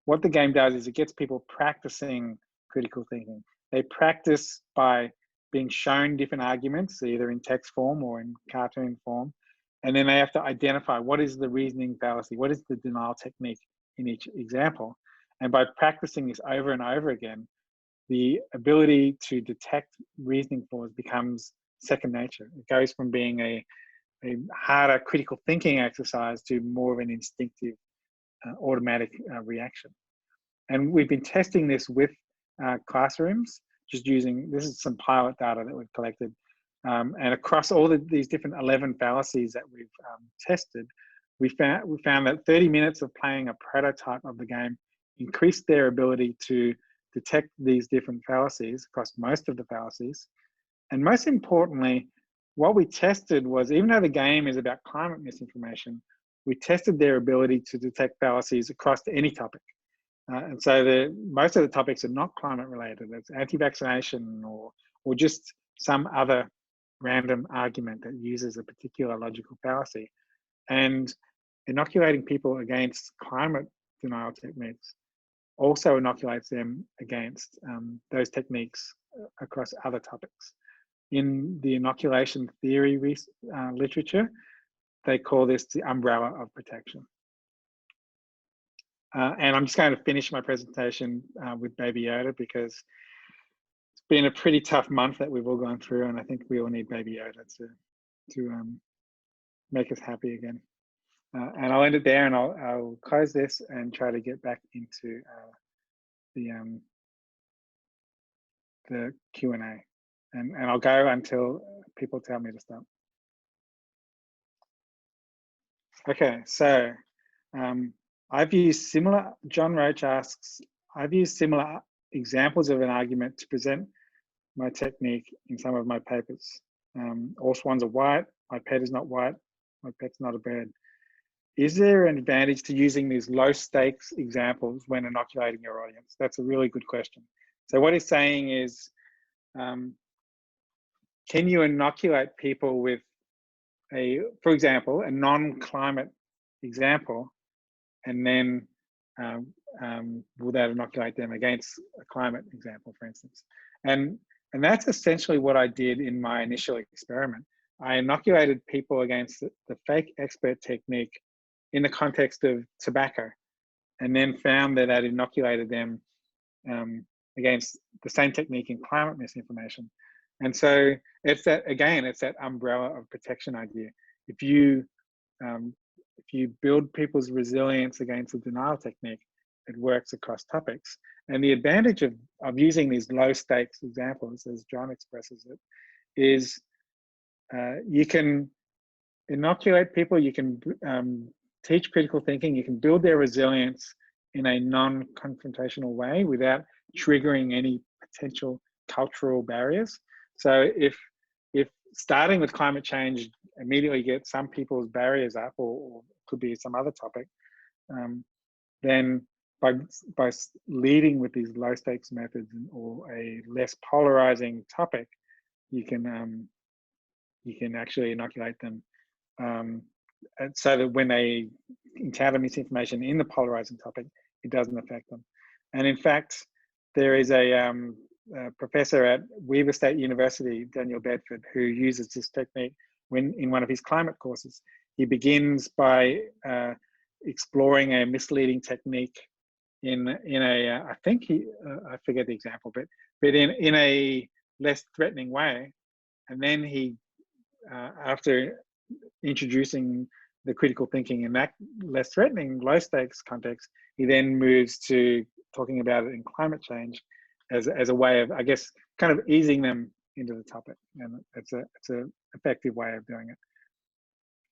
what the game does is it gets people practicing critical thinking. They practice by being shown different arguments, either in text form or in cartoon form, and then they have to identify what is the reasoning fallacy, what is the denial technique in each example. And by practicing this over and over again, the ability to detect reasoning flaws becomes second nature. It goes from being a harder critical thinking exercise to more of an instinctive automatic reaction. And we've been testing this with classrooms, just using, this is some pilot data that we've collected. And across all these different 11 fallacies that we've tested, we found that 30 minutes of playing a prototype of the game increased their ability to detect these different fallacies across most of the fallacies. And most importantly, what we tested was, even though the game is about climate misinformation, we tested their ability to detect fallacies across any topic. And so most of the topics are not climate related. It's anti-vaccination or just some other random argument that uses a particular logical fallacy. And inoculating people against climate denial techniques also inoculates them against those techniques across other topics. In the inoculation theory literature, they call this the umbrella of protection. And I'm just going to finish my presentation with Baby Yoda, because it's been a pretty tough month that we've all gone through, and I think we all need Baby Yoda to make us happy again. And I'll end it there, and I'll close this and try to get back into the Q&A, and I'll go until people tell me to stop. Okay, so I've used similar, John Roach asks, I've used similar examples of an argument to present my technique in some of my papers. All swans are white, my pet is not white, my pet's not a bird. Is there an advantage to using these low stakes examples when inoculating your audience? That's a really good question. So what he's saying is, can you inoculate people with for example, a non-climate example, and then will that inoculate them against a climate example, for instance? And that's essentially what I did in my initial experiment. I inoculated people against the fake expert technique in the context of tobacco, and then found that that inoculated them against the same technique in climate misinformation. And so it's that, again, it's that umbrella of protection idea. if you um, if you build people's resilience against the denial technique, it works across topics. And the advantage of using these low stakes examples, as John expresses it, is you can inoculate people, you can teach critical thinking, you can build their resilience in a non-confrontational way without triggering any potential cultural barriers. So if starting with climate change immediately gets some people's barriers up, or could be some other topic, then by leading with these low stakes methods or a less polarizing topic, you can actually inoculate them, and so that when they encounter misinformation in the polarizing topic, it doesn't affect them. And in fact, there is a professor at Weaver State University, Daniel Bedford, who uses this technique in one of his climate courses. He begins by exploring a misleading technique in a I think I forget the example, but in a less threatening way, and then he after introducing the critical thinking in that less threatening, low stakes context, he then moves to talking about it in climate change as a way of, I guess, kind of easing them into the topic. And it's a effective way of doing it.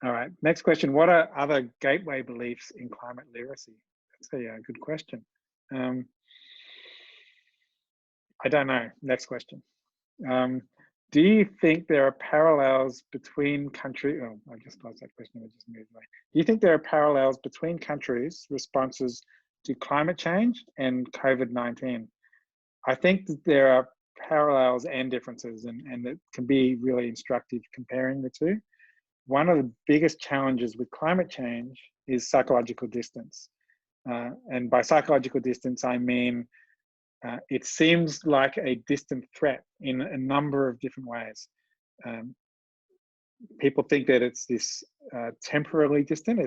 All right, next question. What are other gateway beliefs in climate literacy? That's a good question. I don't know. Next question. Do you think there are parallels between countries? Oh, I just lost that question. I just moved away. Do you think there are parallels between countries' responses to climate change and COVID-19? I think that there are parallels and differences, and it can be really instructive comparing the two. One of the biggest challenges with climate change is psychological distance. And by psychological distance, I mean it seems like a distant threat in a number of different ways. People think that it's this temporarily distant.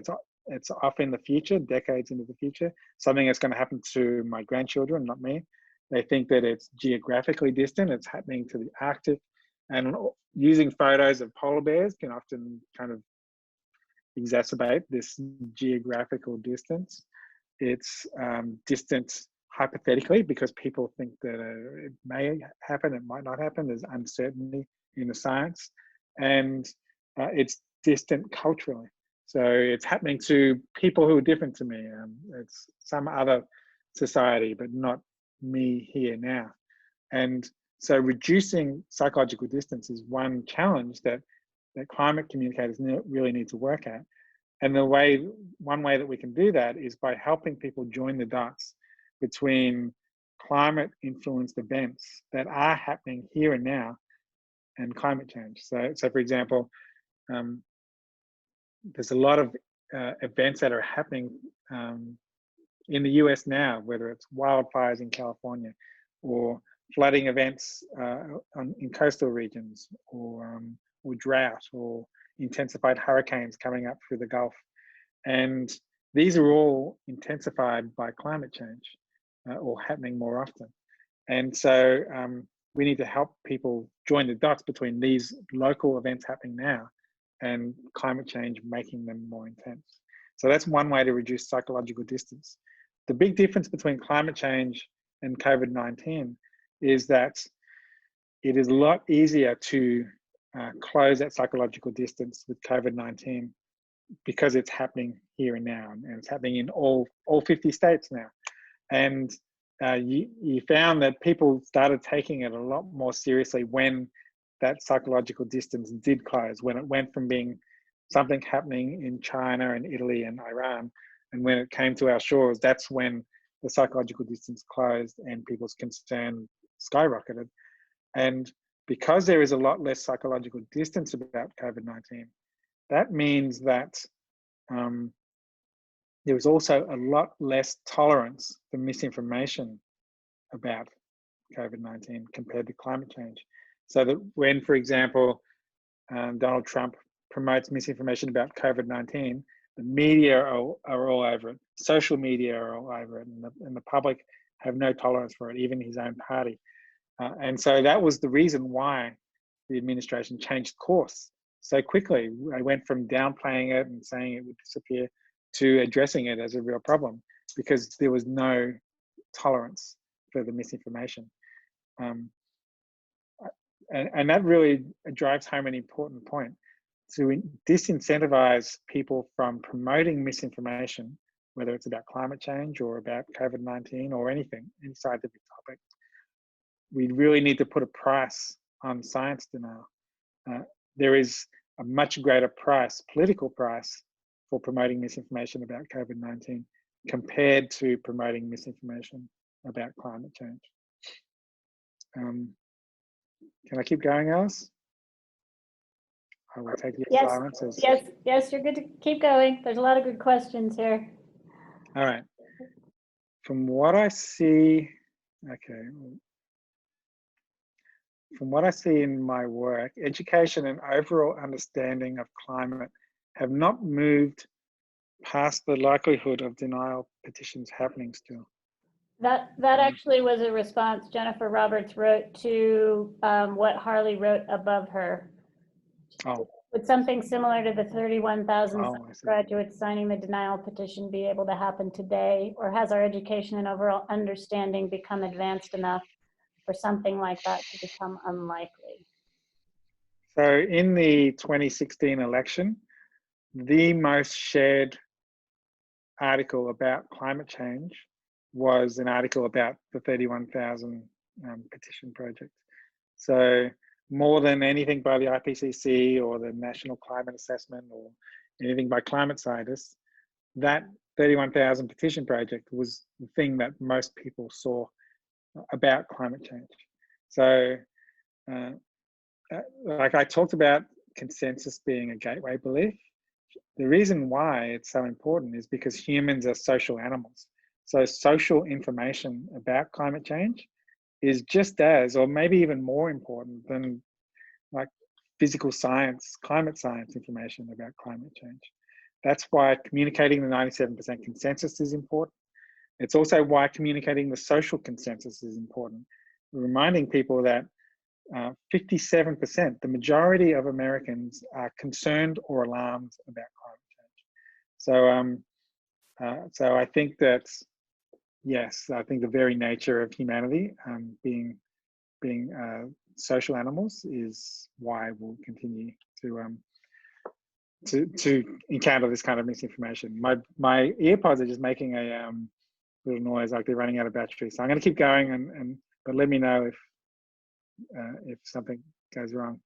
It's off in the future, decades into the future, something that's going to happen to my grandchildren, not me. They think that it's geographically distant. It's happening to the Arctic, and using photos of polar bears can often kind of exacerbate this geographical distance. It's distant hypothetically because people think that it may happen, it might not happen. There's uncertainty in the science, and it's distant culturally. So it's happening to people who are different to me. It's some other society, but not me here now. And so reducing psychological distance is one challenge that climate communicators really need to work at. And one way that we can do that is by helping people join the dots between climate influenced events that are happening here and now and climate change. So for example, there's a lot of events that are happening in the US now, whether it's wildfires in California or flooding events in coastal regions, or drought, or intensified hurricanes coming up through the Gulf. And these are all intensified by climate change or happening more often. And so we need to help people join the dots between these local events happening now and climate change making them more intense. So that's one way to reduce psychological distance. The big difference between climate change and COVID-19 is that it is a lot easier to close that psychological distance with COVID-19 because it's happening here and now, and it's happening in all 50 states now. And you found that people started taking it a lot more seriously when that psychological distance did close, when it went from being something happening in China and Italy and Iran, and when it came to our shores, that's when the psychological distance closed and people's concern skyrocketed. And because there is a lot less psychological distance about COVID-19, that means that there is also a lot less tolerance for misinformation about COVID-19 compared to climate change. So that when, for example, Donald Trump promotes misinformation about COVID-19, the media are all over it. Social media are all over it, and the public have no tolerance for it, even his own party. And so that was the reason why the administration changed course so quickly. I went from downplaying it and saying it would disappear to addressing it as a real problem because there was no tolerance for the misinformation. And that really drives home an important point. To disincentivize people from promoting misinformation, whether it's about climate change or about COVID-19 or anything, any scientific topic, we really need to put a price on science denial. There is a much greater price, political price, for promoting misinformation about COVID-19 compared to promoting misinformation about climate change. Can I keep going, Alice? I will take your Yes, silences. yes, you're good to keep going. There's a lot of good questions here. All right. From what I see, okay. From what I see in my work, education and overall understanding of climate have not moved past the likelihood of denial petitions happening still. That actually was a response Jennifer Roberts wrote to what Harley wrote above her. Oh. Would something similar to the 31,000 graduates signing the denial petition be able to happen today? Or has our education and overall understanding become advanced enough for something like that to become unlikely? So in the 2016 election, the most shared article about climate change was an article about the 31,000 petition project. So more than anything by the IPCC or the National Climate Assessment or anything by climate scientists, that 31,000 petition project was the thing that most people saw about climate change. So like I talked about consensus being a gateway belief. The reason why it's so important is because humans are social animals. So social information about climate change is just as, or maybe even more important than like physical science, climate science information about climate change. That's why communicating the 97% consensus is important. It's also why communicating the social consensus is important. Reminding people that 57%, the majority of Americans are concerned or alarmed about climate change. So I think that, yes, I think the very nature of humanity being social animals is why we'll continue to encounter this kind of misinformation. My earpods are just making a little noise like they're running out of battery. So I'm going to keep going, but let me know if something goes wrong.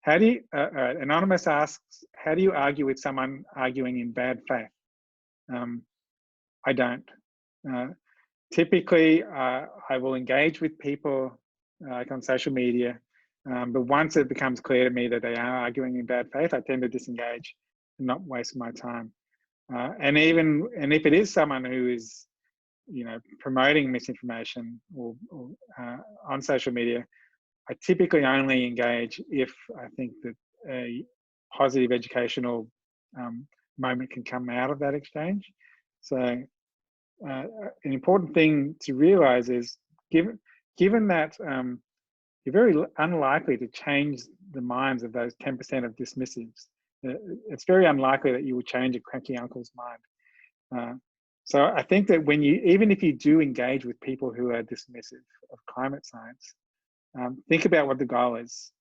How do you, Anonymous asks, how do you argue with someone arguing in bad faith? I don't. Typically, I will engage with people like on social media, but once it becomes clear to me that they are arguing in bad faith, I tend to disengage and not waste my time. And if it is someone who is, promoting misinformation or on social media, I typically only engage if I think that a positive educational moment can come out of that exchange. So an important thing to realize is given that you're very unlikely to change the minds of those 10% of dismissives, it's very unlikely that you will change a cranky uncle's mind. So I think that even if you do engage with people who are dismissive of climate science, think about what the goal is.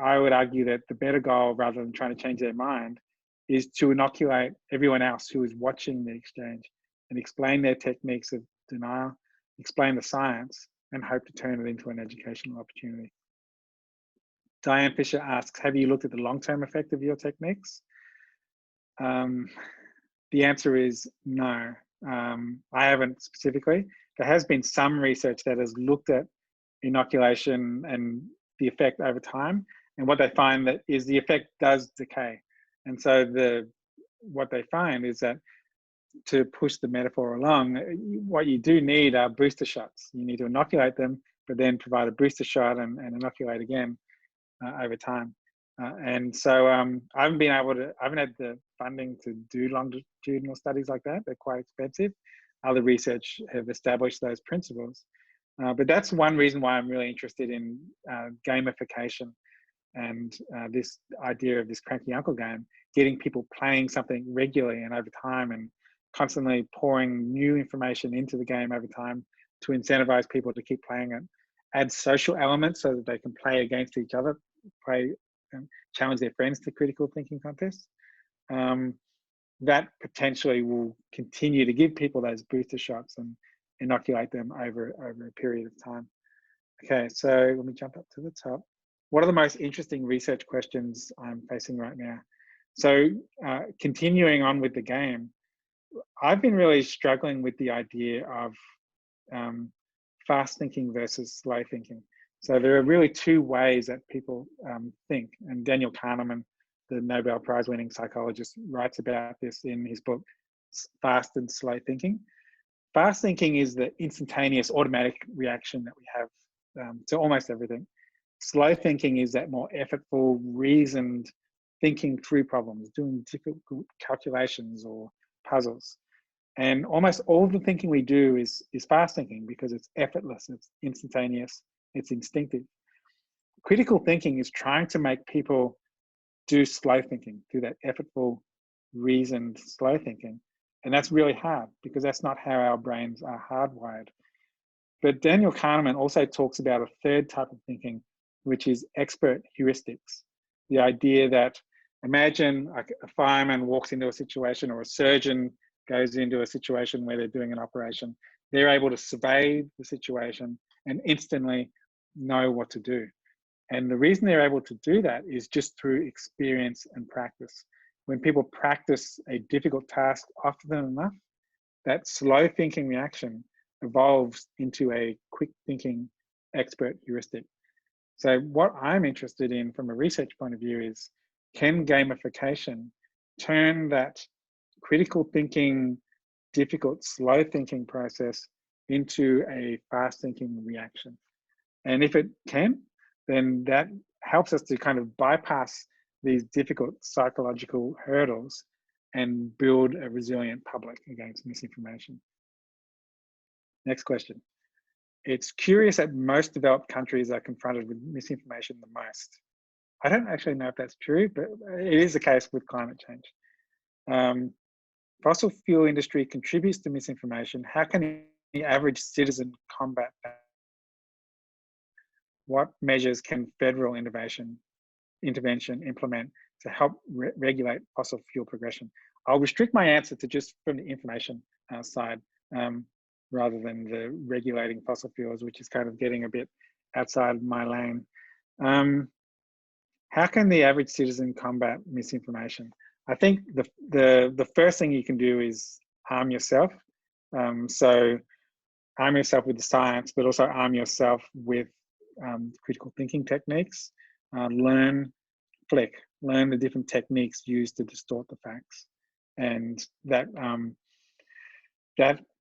I would argue that the better goal, rather than trying to change their mind, is to inoculate everyone else who is watching the exchange and explain their techniques of denial, explain the science, and hope to turn it into an educational opportunity. Diane Fisher asks, have you looked at the long-term effect of your techniques? The answer is no. I haven't specifically. There has been some research that has looked at inoculation and the effect over time, and what they find that is the effect does decay. And so what they find is that to push the metaphor along, what you do need are booster shots. You need to inoculate them, but then provide a booster shot and inoculate again over time. And so I haven't had the funding to do longitudinal studies like that. They're quite expensive. Other research have established those principles. But that's one reason why I'm really interested in gamification. and this idea of this cranky uncle game, getting people playing something regularly and over time, and constantly pouring new information into the game over time to incentivize people to keep playing it. Add social elements so that they can play against each other, play and challenge their friends to critical thinking contests. That potentially will continue to give people those booster shots and inoculate them over a period of time. Okay, so let me jump up to the top. What are the most interesting research questions I'm facing right now? So continuing on with the game, I've been really struggling with the idea of fast thinking versus slow thinking. So there are really two ways that people think, and Daniel Kahneman, the Nobel Prize winning psychologist, writes about this in his book, Fast and Slow Thinking. Fast thinking is the instantaneous automatic reaction that we have to almost everything. Slow thinking is that more effortful, reasoned thinking through problems, doing difficult calculations or puzzles. And almost all the thinking we do is fast thinking because it's effortless, it's instantaneous, it's instinctive. Critical thinking is trying to make people do slow thinking, do that effortful, reasoned, slow thinking. And that's really hard because that's not how our brains are hardwired. But Daniel Kahneman also talks about a third type of thinking, which is expert heuristics. The idea that, imagine a fireman walks into a situation, or a surgeon goes into a situation where they're doing an operation. They're able to survey the situation and instantly know what to do. And the reason they're able to do that is just through experience and practice. When people practice a difficult task often enough, that slow thinking reaction evolves into a quick thinking expert heuristic. So what I'm interested in from a research point of view is, can gamification turn that critical thinking, difficult, slow thinking process into a fast thinking reaction? And if it can, then that helps us to kind of bypass these difficult psychological hurdles and build a resilient public against misinformation. Next question. It's curious that most developed countries are confronted with misinformation the most. I don't actually know if that's true, but it is the case with climate change. Fossil fuel industry contributes to misinformation. How can the average citizen combat that? What measures can federal intervention implement to help regulate fossil fuel progression? I'll restrict my answer to just from the information side, rather than the regulating fossil fuels, which is kind of getting a bit outside my lane. How can the average citizen combat misinformation? I think the first thing you can do is arm yourself. So arm yourself with the science, but also arm yourself with critical thinking techniques. Learn the different techniques used to distort the facts, and that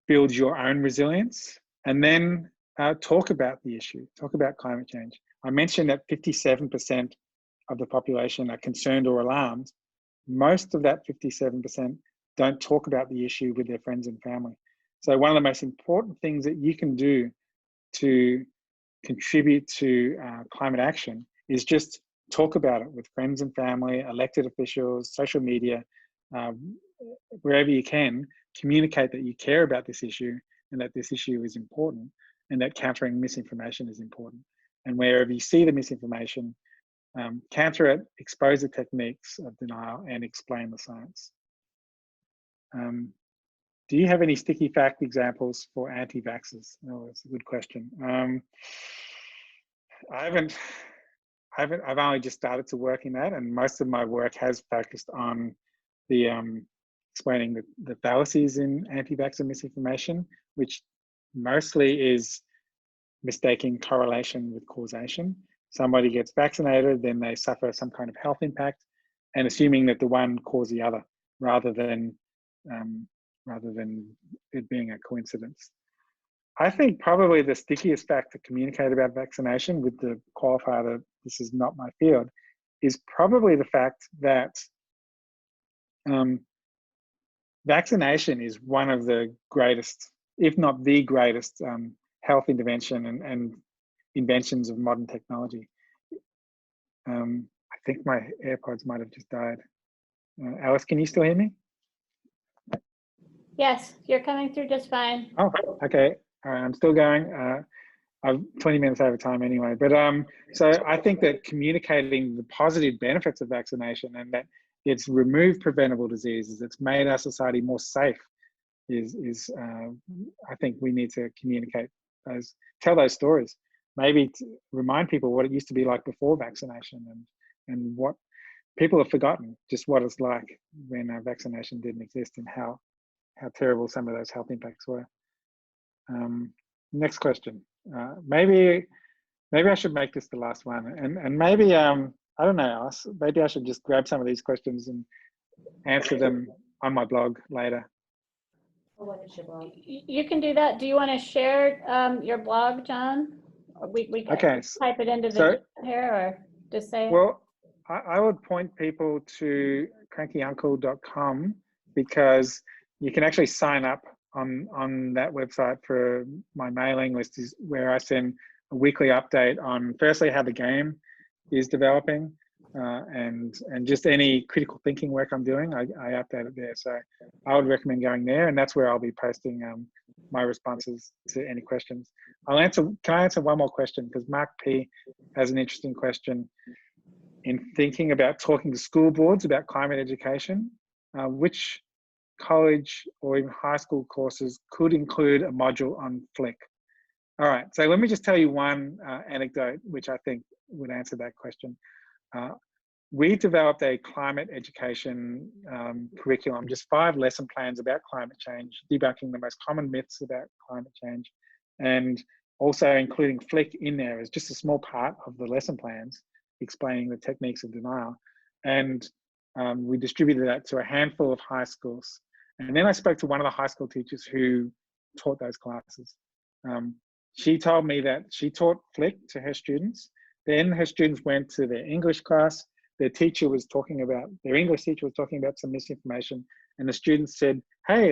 builds your own resilience. And then talk about the issue, talk about climate change. I mentioned that 57% of the population are concerned or alarmed. Most of that 57% don't talk about the issue with their friends and family. So one of the most important things that you can do to contribute to climate action is just talk about it with friends and family, elected officials, social media, wherever you can. Communicate that you care about this issue and that this issue is important, and that countering misinformation is important. And wherever you see the misinformation, counter it, expose the techniques of denial, and explain the science. Do you have any sticky fact examples for anti-vaxxers? Oh, that's a good question. I've only just started to work in that, and most of my work has focused on the explaining the fallacies in anti-vaxxer misinformation, which mostly is mistaking correlation with causation. Somebody gets vaccinated, then they suffer some kind of health impact, and assuming that the one caused the other, rather than it being a coincidence. I think probably the stickiest fact to communicate about vaccination, with the qualifier that this is not my field, is probably the fact that vaccination is one of the greatest, if not the greatest, health intervention and inventions of modern technology. I think my AirPods might have just died. Alice, can you still hear me? Yes, you're coming through just fine. Oh, okay. All right, I'm still going. I'm 20 minutes over time anyway. But so I think that communicating the positive benefits of vaccination and that it's removed preventable diseases, it's made our society more safe, is I think we need to communicate those, tell those stories, maybe to remind people what it used to be like before vaccination, and what people have forgotten, just what it's like when vaccination didn't exist, and how terrible some of those health impacts were. Next question. Maybe I should make this the last one, and maybe I don't know, Alice, maybe I should just grab some of these questions and answer them on my blog later. What is your blog? You can do that. Do you want to share your blog, John? We can Okay, type it into the so, chat here, or just say it. well, I would point people to crankyuncle.com, because you can actually sign up on that website for my mailing list, is where I send a weekly update on, firstly, how the game is developing, and just any critical thinking work I'm doing, I update it there. So I would recommend going there, and that's where I'll be posting my responses to any questions. Can I answer one more question? Because Mark P has an interesting question. In thinking about talking to school boards about climate education, which college or even high school courses could include a module on Flick? All right, so let me just tell you one anecdote which I think would answer that question. We developed a climate education curriculum, just 5 lesson plans about climate change, debunking the most common myths about climate change, and also including Flick in there as just a small part of the lesson plans, explaining the techniques of denial. And we distributed that to a handful of high schools. And then I spoke to one of the high school teachers who taught those classes. She told me that she taught Flick to her students. Then her students went to their English class. Their English teacher was talking about some misinformation, and the students said, "Hey,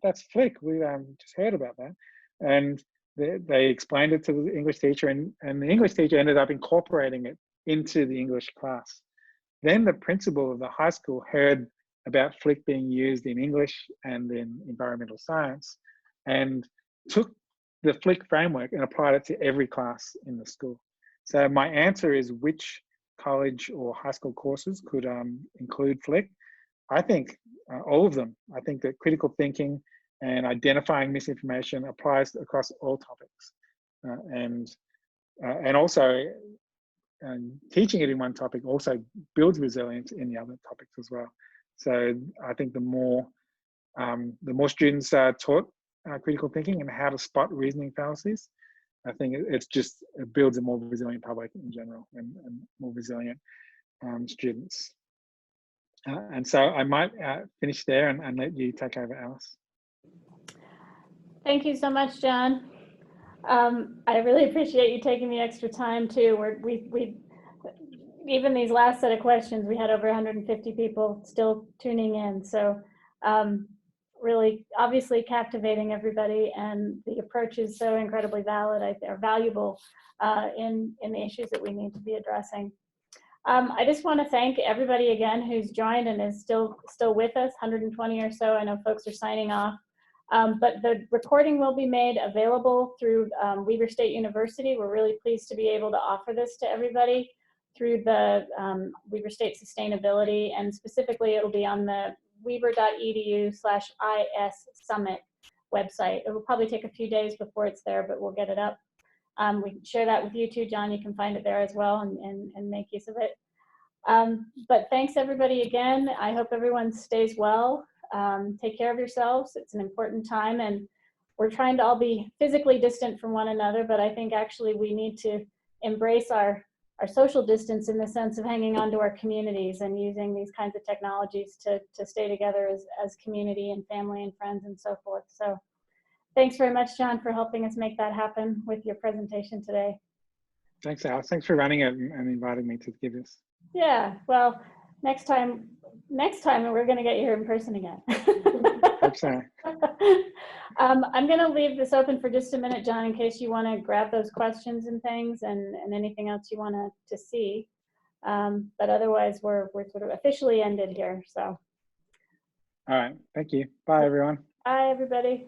that's Flick. We just heard about that." And they explained it to the English teacher, and the English teacher ended up incorporating it into the English class. Then the principal of the high school heard about Flick being used in English and in environmental science, and took the Flick framework and applied it to every class in the school. So my answer is, which college or high school courses could include Flick? I think all of them. I think that critical thinking and identifying misinformation applies across all topics, and also teaching it in one topic also builds resilience in the other topics as well. So I think the more students are taught critical thinking and how to spot reasoning fallacies, I think it builds a more resilient public in general, and more resilient students. And so I might finish there and let you take over, Alice. Thank you so much, John. I really appreciate you taking the extra time too. We even these last set of questions, we had over 150 people still tuning in. So really, obviously captivating everybody, and the approach is so incredibly valid, or valuable in the issues that we need to be addressing. I just want to thank everybody again who's joined and is still with us, 120 or so. I know folks are signing off. But the recording will be made available through Weber State University. We're really pleased to be able to offer this to everybody through the Weber State Sustainability, and specifically it'll be on the weber.edu/IS Summit website. It will probably take a few days before it's there, but we'll get it up. We can share that with you too, John. You can find it there as well, and make use of it. But thanks everybody again. I hope everyone stays well. Take care of yourselves. It's an important time, and we're trying to all be physically distant from one another, but I think actually we need to embrace our social distance in the sense of hanging on to our communities and using these kinds of technologies to stay together as community and family and friends and so forth. So thanks very much, John, for helping us make that happen with your presentation today. Thanks, Alice. Thanks for running it and inviting me to give this. Yeah, well, next time we're going to get you here in person again. Hope so. I'm going to leave this open for just a minute, John, in case you want to grab those questions and things, and anything else you want to see. But otherwise, we're sort of officially ended here. So, All right. Thank you. Bye, everyone. bye, everybody.